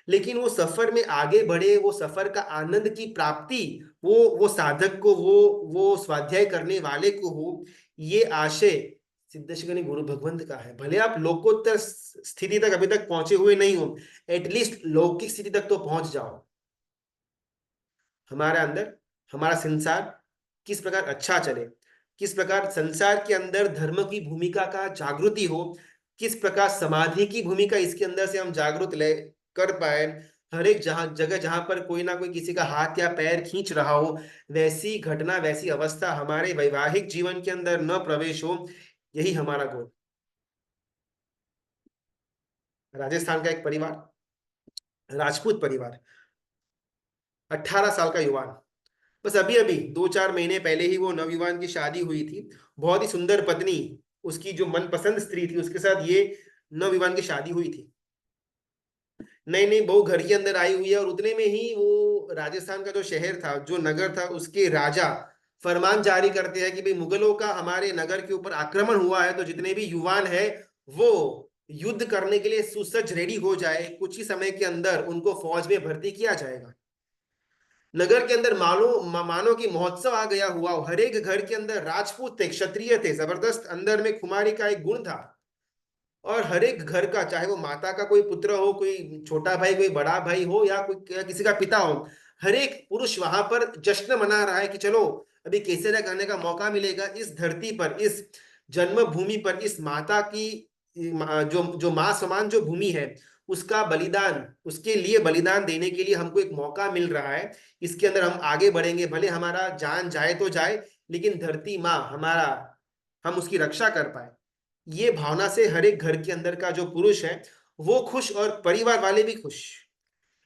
लेकिन वो सफर में आगे बढ़े, वो सफर का आनंद की प्राप्ति वो साधक को, वो स्वाध्याय करने वाले को हो, ये आशय सिद्धेश्वरी गुरु भगवंत का है। भले आप लोकोत्तर स्थिति तक अभी तक पहुंचे हुए नहीं हो, एटलीस्ट लौकिक स्थिति तक तो पहुंच जाओ। हमारे अंदर हमारा संसार किस प्रकार अच्छा चले, किस प्रकार संसार के अंदर धर्म की भूमिका का जागृति हो, किस प्रकार समाधि की भूमिका इसके अंदर से हम जागृत ले कर पाए, हर एक जगह जहां पर कोई ना कोई किसी का हाथ या पैर खींच रहा हो, वैसी घटना वैसी अवस्था हमारे वैवाहिक जीवन के अंदर न प्रवेश हो, यही हमारा गोल। राजस्थान का एक परिवार, राजपूत परिवार, 18 साल का युवान, बस अभी अभी 2-4 महीने पहले ही वो नवयुवान की शादी हुई थी। बहुत ही सुंदर पत्नी, उसकी जो मनपसंद स्त्री थी, उसके साथ ये नवयुवान की शादी हुई थी। नई नई बहू घर के अंदर आई हुई है, और उतने में ही वो राजस्थान का जो शहर था, जो नगर था, उसके राजा फरमान जारी करते हैं कि भाई मुगलों का हमारे नगर के ऊपर आक्रमण हुआ है, तो जितने भी युवान है वो युद्ध करने के लिए सुसज्ज रेडी हो जाए, कुछ ही समय के अंदर उनको फौज में भर्ती किया जाएगा। नगर के अंदर मानो कि महोत्सव आ गया हुआ, हर एक घर के अंदर राजपूत थे, क्षत्रिय थे, जबरदस्त अंदर में खुमारी का एक गुण था। और हर एक घर का, चाहे वो माता का कोई पुत्र हो, कोई छोटा भाई, कोई बड़ा भाई हो, या कोई किसी का पिता हो, हर एक पुरुष वहां पर जश्न मना रहा है कि चलो अभी केसरिया करने का मौका मिलेगा, इस धरती पर, इस जन्मभूमि पर, इस माता की जो जो माँ समान जो भूमि है, उसका बलिदान, उसके लिए बलिदान देने के लिए हमको एक मौका मिल रहा है। इसके अंदर हम आगे बढ़ेंगे, भले हमारा जान जाए तो जाए, लेकिन धरती माँ हमारा, हम उसकी रक्षा कर पाए। ये भावना से हर एक घर के अंदर का जो पुरुष है वो खुश, और परिवार वाले भी खुश।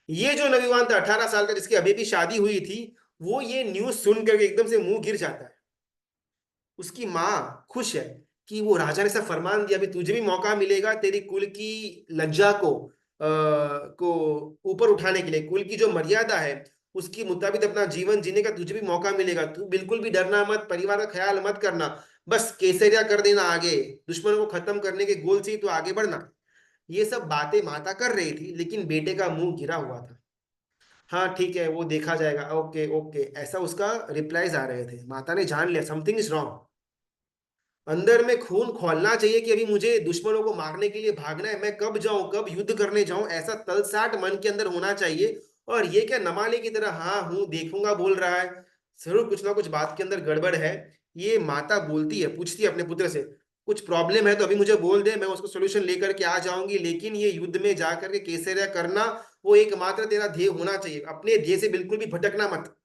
ये जो नौजवान था 18 साल का, जिसकी अभी भी शादी हुई थी, वो ये न्यूज सुन करके एकदम से मुंह गिर जाता है। उसकी माँ खुश है कि वो राजा ने ऐसा फरमान दिया, अभी तुझे भी मौका मिलेगा तेरी कुल की लज्जा को ऊपर उठाने के लिए, कुल की जो मर्यादा है उसकी मुताबिक अपना जीवन जीने का तुझे भी मौका मिलेगा। तू बिल्कुल भी डरना मत, परिवार का ख्याल मत करना, बस केसरिया कर देना, आगे दुश्मनों को खत्म करने के गोल से ही तो आगे बढ़ना। ये सब बातें माता कर रही थी, लेकिन बेटे का मुंह गिरा हुआ था। हाँ ठीक है, वो देखा जाएगा, ओके ओके, ऐसा उसका रिप्लाईज आ रहे थे। माता ने जान लिया समथिंग इज रॉन्ग, अंदर में खून खौलना चाहिए कि अभी मुझे दुश्मनों को मारने के लिए भागना है, मैं कब जाऊं, कब युद्ध करने जाऊं, ऐसा तलसाट मन के अंदर होना चाहिए। और ये क्या नमाले की तरह हाँ हूं देखूंगा बोल रहा है, जरूर कुछ ना कुछ बात के अंदर गड़बड़ है। ये माता बोलती है, पूछती है अपने पुत्र से, कुछ प्रॉब्लम है तो अभी मुझे बोल दे, मैं उसको सोल्यूशन लेकर के आ जाऊंगी, लेकिन ये युद्ध में जाकर के केसरिया करना, वो एकमात्र तेरा ध्येय होना चाहिए, अपने ध्येय से बिल्कुल भी भटकना मत।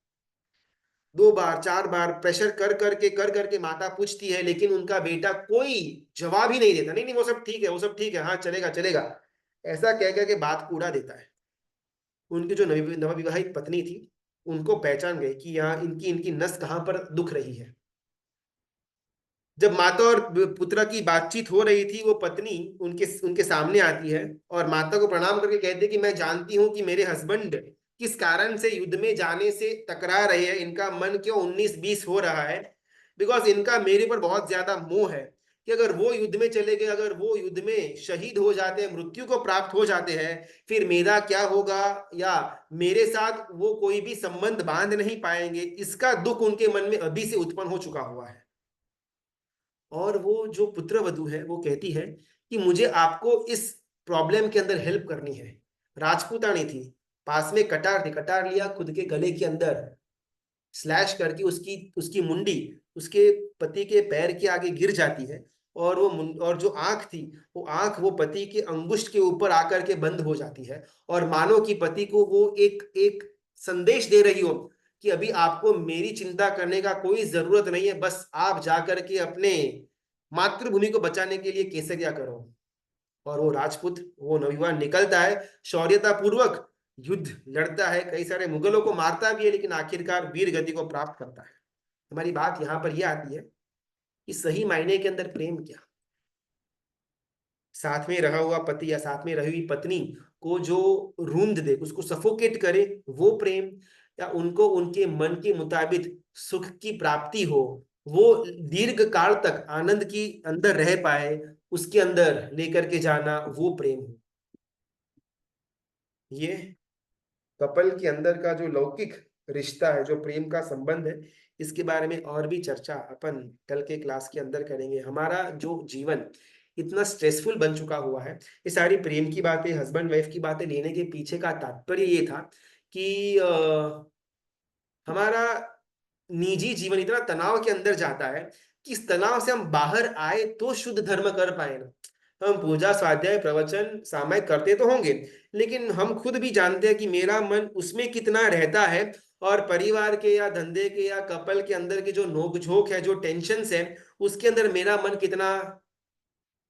2 बार 4 बार प्रेशर कर करके माता पूछती है, लेकिन उनका बेटा कोई जवाब ही नहीं देता। नहीं नहीं वो सब ठीक है, वो सब ठीक है, हाँ चलेगा चलेगा, ऐसा कह करके बात को उड़ा देता है। उनकी जो नवविवाहित पत्नी थी, उनको पहचान गए कि यहाँ इनकी इनकी नस कहाँ पर दुख रही है। जब माता और पुत्र की बातचीत हो रही थी, वो पत्नी उनके उनके सामने आती है और माता को प्रणाम करके कहती है कि मैं जानती हूँ कि मेरे हस्बैंड किस कारण से युद्ध में जाने से टकरा रहे हैं, इनका मन क्यों 19-20 हो रहा है, बिकॉज इनका मेरे पर बहुत ज्यादा मोह है कि अगर वो युद्ध में चले गए, अगर वो युद्ध में शहीद हो जाते हैं, मृत्यु को प्राप्त हो जाते हैं, फिर मेरा क्या होगा, या मेरे साथ वो कोई भी संबंध बांध नहीं पाएंगे, इसका दुख उनके मन में अभी से उत्पन्न हो चुका हुआ है। और वो जो पुत्र वधू है वो कहती है कि मुझे आपको इस प्रॉब्लम के अंदर हेल्प करनी है। राजपूतानी थी, पास में कटार थी, कटार लिया खुद के गले के अंदर, स्लैश करके उसकी उसकी मुंडी उसके पति के पैर के आगे गिर जाती है, और और जो आंख थी, वो आंख वो पति के अंगुष्ठ के ऊपर आकर के बंद हो जाती है, और मानो कि पति को वो एक एक संदेश दे रही हो कि अभी आपको मेरी चिंता करने का कोई जरूरत नहीं है, बस आप जाकर के अपने मातृभूमि को बचाने के लिए केसरिया करो। और वो राजपूत, वो नौजवान निकलता है, शौर्यता पूर्वक युद्ध लड़ता है, कई सारे मुगलों को मारता भी है, लेकिन आखिरकार वीर गति को प्राप्त करता है। हमारी बात यहां पर यह आती है कि सही मायने के अंदर प्रेम क्या, साथ में रहा हुआ पति या साथ में रही हुई पत्नी को जो रूंध दे, उसको सफोकेट करे, वो प्रेम, या उनको उनके मन के मुताबिक सुख की प्राप्ति हो, वो दीर्घ काल तक आनंद की अंदर रह पाए, उसके अंदर लेकर के जाना, वो प्रेम हो। ये कपल के अंदर का जो लौकिक रिश्ता है, जो प्रेम का संबंध है, इसके बारे में और भी चर्चा अपन कल के क्लास के अंदर करेंगे। हमारा जो जीवन इतना स्ट्रेसफुल बन चुका हुआ है, ये सारी प्रेम की बातें, हस्बैंड वाइफ की बातें लेने के पीछे का तात्पर्य ये था कि हमारा निजी जीवन इतना तनाव के अंदर जाता है कि इस तनाव से हम बाहर आए तो शुद्ध धर्म कर पाए ना। हम पूजा स्वाध्याय प्रवचन सामयिक करते तो होंगे, लेकिन हम खुद भी जानते हैं कि मेरा मन उसमें कितना रहता है, और परिवार के या धंधे के या कपल के अंदर के जो नोकझोंक है, जो टेंशन है, उसके अंदर मेरा मन कितना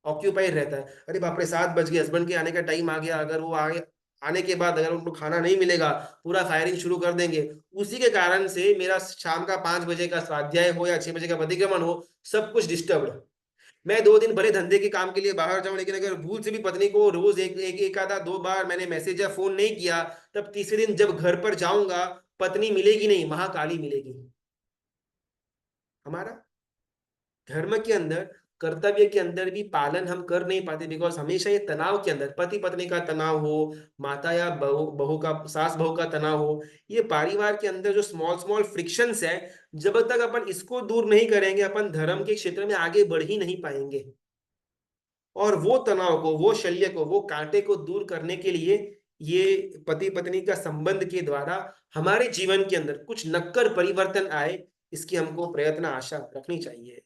ऑक्यूपाइड रहता है। अरे बाप रे, 7 बज गए, हस्बैंड के आने का टाइम आ गया, अगर वो आगे आने के बाद अगर उनको खाना नहीं मिलेगा, पूरा फायरिंग शुरू कर देंगे। उसी के कारण से मेरा शाम का 5 बजे का स्वाध्याय हो या 6 बजे का प्रतिक्रमण हो, सब कुछ डिस्टर्ब। मैं 2 दिन बड़े धंधे के काम के लिए बाहर जाऊं, लेकिन अगर भूल से भी पत्नी को रोज एक आधा 2 बार मैंने मैसेज या फोन नहीं किया, तब तीसरे दिन जब घर पर जाऊंगा, पत्नी मिलेगी नहीं, महाकाली मिलेगी। हमारा धर्म के अंदर, कर्तव्य के अंदर भी पालन हम कर नहीं पाते, बिकॉज हमेशा ये तनाव के अंदर, पति पत्नी का तनाव हो, माता या बहू बहू का, सास बहू का तनाव हो, ये परिवार के अंदर जो स्मॉल स्मॉल फ्रिक्शंस है, जब तक अपन इसको दूर नहीं करेंगे, अपन धर्म के क्षेत्र में आगे बढ़ ही नहीं पाएंगे। और वो तनाव को, वो शल्य को, वो कांटे को दूर करने के लिए ये पति पत्नी का संबंध के द्वारा हमारे जीवन के अंदर कुछ नक्कर परिवर्तन आए, इसकी हमको प्रयत्न आशा रखनी चाहिए।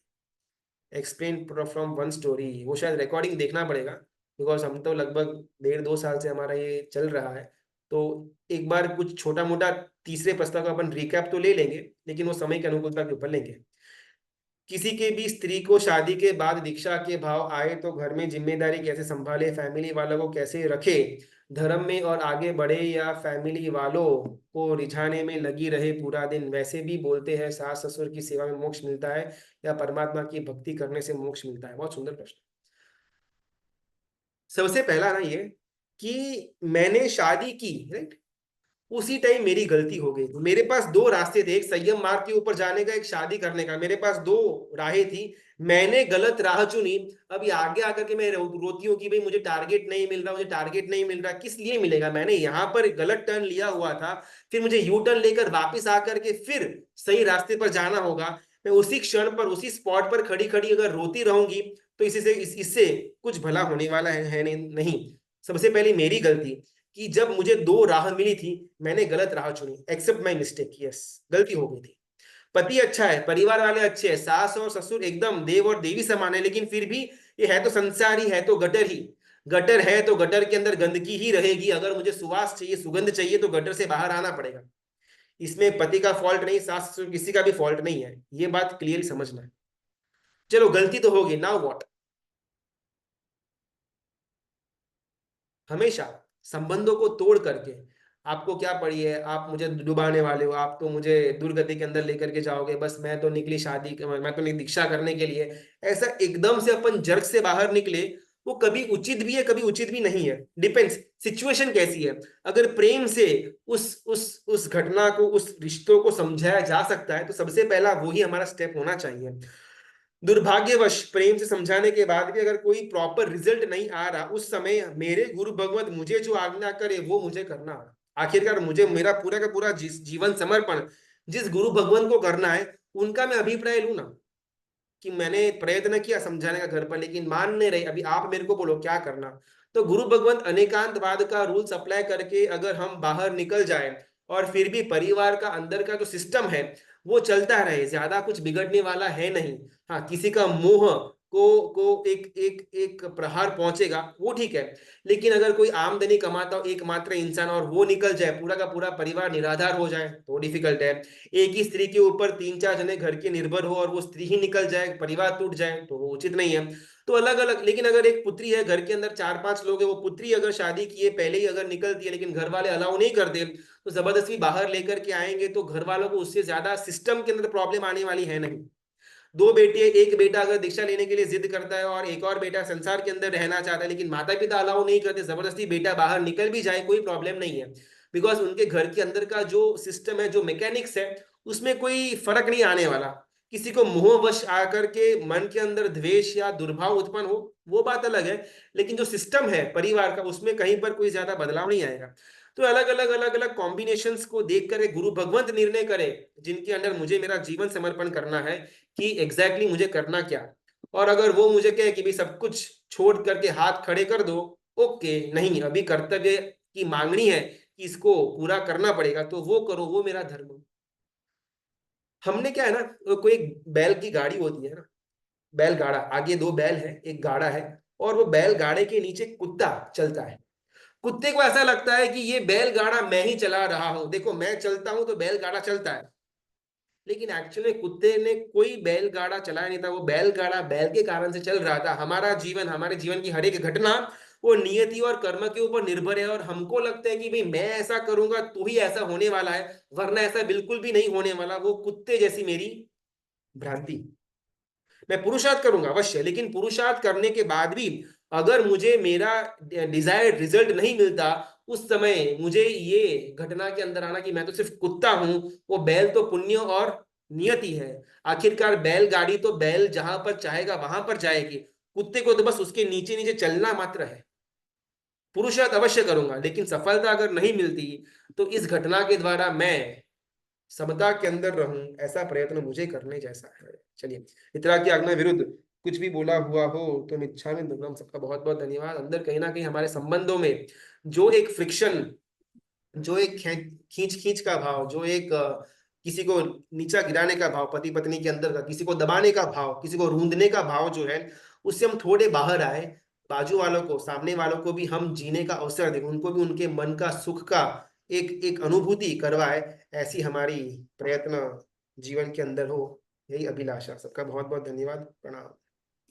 एक्सप्लेन फ्रॉम वन स्टोरी, वो शायद रिकॉर्डिंग देखना पड़ेगा, बिकॉज हम तो लगभग 1.5-2 साल से हमारा ये चल रहा है। तो एक बार कुछ छोटा मोटा तीसरे प्रस्ताव का अपन रिकैप तो ले लेंगे, लेकिन वो समय की अनुकूलता के ऊपर लेंगे। किसी के भी स्त्री को शादी के बाद दीक्षा के भाव आए तो घर में जिम्मेदारी कैसे संभाले, फैमिली वालों को कैसे रखे, धर्म में और आगे बढ़े, या फैमिली वालों को रिझाने में लगी रहे पूरा दिन। वैसे भी बोलते हैं सास ससुर की सेवा में मोक्ष मिलता है या परमात्मा की भक्ति करने से मोक्ष मिलता है। बहुत सुंदर प्रश्न। सबसे पहला ना ये कि मैंने शादी की, राइट, उसी टाइम मेरी गलती हो गई। मेरे पास 2 रास्ते थे, एक संयम मार्ग के ऊपर जाने का, एक शादी करने का। मेरे पास 2 राहें थी, मैंने गलत राह चुनी। अभी आगे आकर के मैं रोती हूँ कि भाई मुझे टारगेट नहीं मिल रहा, मुझे टारगेट नहीं मिल रहा। किस लिए मिलेगा, मैंने यहाँ पर गलत टर्न लिया हुआ था, फिर मुझे यू टर्न लेकर वापिस आकर के फिर सही रास्ते पर जाना होगा। मैं उसी क्षण पर, उसी स्पॉट पर खड़ी खड़ी अगर रोती रहूंगी, तो इससे कुछ भला होने वाला है नहीं। सबसे पहले मेरी गलती कि जब मुझे 2 राह मिली थी, मैंने गलत राह चुनी। एक्सेप्ट माई मिस्टेक, यस, गलती हो गई थी। पति अच्छा है, परिवार वाले अच्छे हैं, सास और ससुर एकदम देव और देवी समान है, लेकिन फिर भी ये है तो संसार ही, है तो गटर ही। गटर है तो गटर के अंदर गंदगी ही रहेगी। अगर मुझे सुवास चाहिए, सुगंध चाहिए, तो गटर से बाहर आना पड़ेगा। इसमें पति का फॉल्ट नहीं, सास ससुर किसी का भी फॉल्ट नहीं है, ये बात क्लियर समझना है। चलो गलती तो होगी, नाउ व्हाट। हमेशा संबंधों को तोड़ करके, आपको क्या पड़ी है, आप मुझे डुबाने वाले हो, आप तो मुझे दुर्गति के अंदर लेकर के जाओगे, बस मैं तो निकली शादी, मैं तो दीक्षा करने के लिए, ऐसा एकदम से अपन जर्क से बाहर निकले, वो कभी उचित भी है, कभी उचित भी नहीं है। डिपेंड्स सिचुएशन कैसी है। अगर प्रेम से उस घटना को, उस रिश्तों को समझाया जा सकता है, तो सबसे पहला वही हमारा स्टेप होना चाहिए। दुर्भाग्यवश प्रेम से समझाने के बाद भी अगर कोई प्रॉपर रिजल्ट नहीं आ रहा, उस समय मेरे गुरु भगवत मुझे जो आज्ञा करे वो मुझे करना। आखिरकार मुझे मेरा पूरा का पूरा जीवन समर्पण जिस गुरु भगवान को करना है, उनका मैं अभिप्राय लू ना, कि मैंने प्रयत्न किया समझाने का घर पर, लेकिन मान नहीं रहे, अभी आप मेरे को बोलो क्या करना। तो गुरु भगवंत अनेकांतवाद का रूल्स अप्लाई करके अगर हम बाहर निकल जाए और फिर भी परिवार का अंदर का जो सिस्टम है वो चलता रहे, ज्यादा कुछ बिगड़ने वाला है नहीं। हाँ, किसी का मोह को एक एक एक प्रहार पहुंचेगा, वो ठीक है। लेकिन अगर कोई आमदनी कमाता हो एकमात्र इंसान और वो निकल जाए, पूरा का पूरा परिवार निराधार हो जाए, तो डिफिकल्ट है। एक ही स्त्री के ऊपर तीन चार जने घर के निर्भर हो और वो स्त्री ही निकल जाए, परिवार टूट जाए, तो वो उचित नहीं है। तो अलग अलग, लेकिन अगर एक पुत्री है, घर के अंदर चार पांच लोग है, वो पुत्री अगर शादी किए पहले ही अगर निकलती है, लेकिन घर वाले अलाउ नहीं करते, तो जबरदस्ती बाहर लेकर के आएंगे, तो घर वालों को उससे ज्यादा सिस्टम के अंदर प्रॉब्लम आने वाली है नहीं। दो बेटे, एक बेटा अगर दीक्षा लेने के लिए जिद करता है और एक और बेटा संसार के अंदर रहना चाहता है, लेकिन माता पिता अलाउ नहीं करते, जबरदस्ती बेटा बाहर निकल भी जाए, कोई प्रॉब्लम नहीं है। बिकॉज उनके घर के अंदर का जो सिस्टम है, जो मैकेनिक्स है, उसमें कोई फर्क नहीं आने वाला। किसी को मोहवश आकर के मन के अंदर द्वेष या दुर्भाव उत्पन्न हो, वो बात अलग है। लेकिन जो सिस्टम है परिवार का, उसमें कहीं पर कोई ज्यादा बदलाव नहीं आएगा। तो अलग अलग कॉम्बिनेशंस को देख कर गुरु भगवंत निर्णय करे, जिनके अंदर मुझे मेरा जीवन समर्पण करना है, कि एग्जैक्टली मुझे करना क्या। और अगर वो मुझे कहे कि भाई सब कुछ छोड़ करके हाथ खड़े कर दो, ओके, नहीं अभी कर्तव्य की मांगनी है कि इसको पूरा करना पड़ेगा, तो वो करो, वो मेरा धर्म है। हमने क्या है ना, कोई एक बैल की गाड़ी होती है ना, बैल गाड़ा, आगे दो बैल है, एक गाड़ा है, और वो बैल गाड़े के नीचे कुत्ता चलता है। कुत्ते को ऐसा लगता है कि ये बैल गाड़ा मैं ही चला रहा हूं, देखो मैं चलता हूं तो बैल गाड़ा चलता है। लेकिन एक्चुअली कुत्ते ने कोई बैलगाड़ा चलाया नहीं था, वो बैलगाड़ा बैल के कारण से चल रहा था। हमारा जीवन, हमारे जीवन की हर एक घटना वो नियति और कर्म के ऊपर निर्भर है, और हमको लगता है कि भाई मैं ऐसा करूंगा तो ही ऐसा होने वाला है, वरना ऐसा बिल्कुल भी नहीं होने वाला। वो कुत्ते जैसी मेरी भ्रांति। मैं पुरुषार्थ करूंगा अवश्य, लेकिन पुरुषार्थ करने के बाद भी अगर मुझे मेरा डिजायर्ड रिजल्ट नहीं मिलता, उस समय मुझे ये घटना के अंदर आना कि मैं तो सिर्फ कुत्ता हूं, वो बैल तो पुण्य और नियति है। आखिरकार बैलगाड़ी तो बैल जहां पर चाहेगा वहां पर जाएगी, कुत्ते को तो बस उसके नीचे नीचे चलना मात्र है। पुरुषार्थ अवश्य करूंगा, लेकिन सफलता अगर नहीं मिलती, तो इस घटना के द्वारा मैं समता के अंदर रहूं, ऐसा प्रयत्न मुझे करने जैसा है। चलिए, इतना की आज्ञा विरुद्ध कुछ भी बोला हुआ हो तो मिच्छा में दुर्गम। सबका बहुत बहुत धन्यवाद। अंदर कहीं ना कहीं हमारे संबंधों में जो एक फ्रिक्शन, जो एक खींच खींच का भाव, जो एक किसी को नीचा गिराने का भाव, पति पत्नी के अंदर का किसी को दबाने का भाव, किसी को रूंधने का भाव जो है, उससे हम थोड़े बाहर आए। बाजू वालों को, सामने वालों को भी हम जीने का अवसर दें, उनको भी उनके मन का सुख का एक एक अनुभूति करवाए, ऐसी हमारी प्रयत्न जीवन के अंदर हो। यही अभिलाषा। सबका बहुत बहुत धन्यवाद, प्रणाम।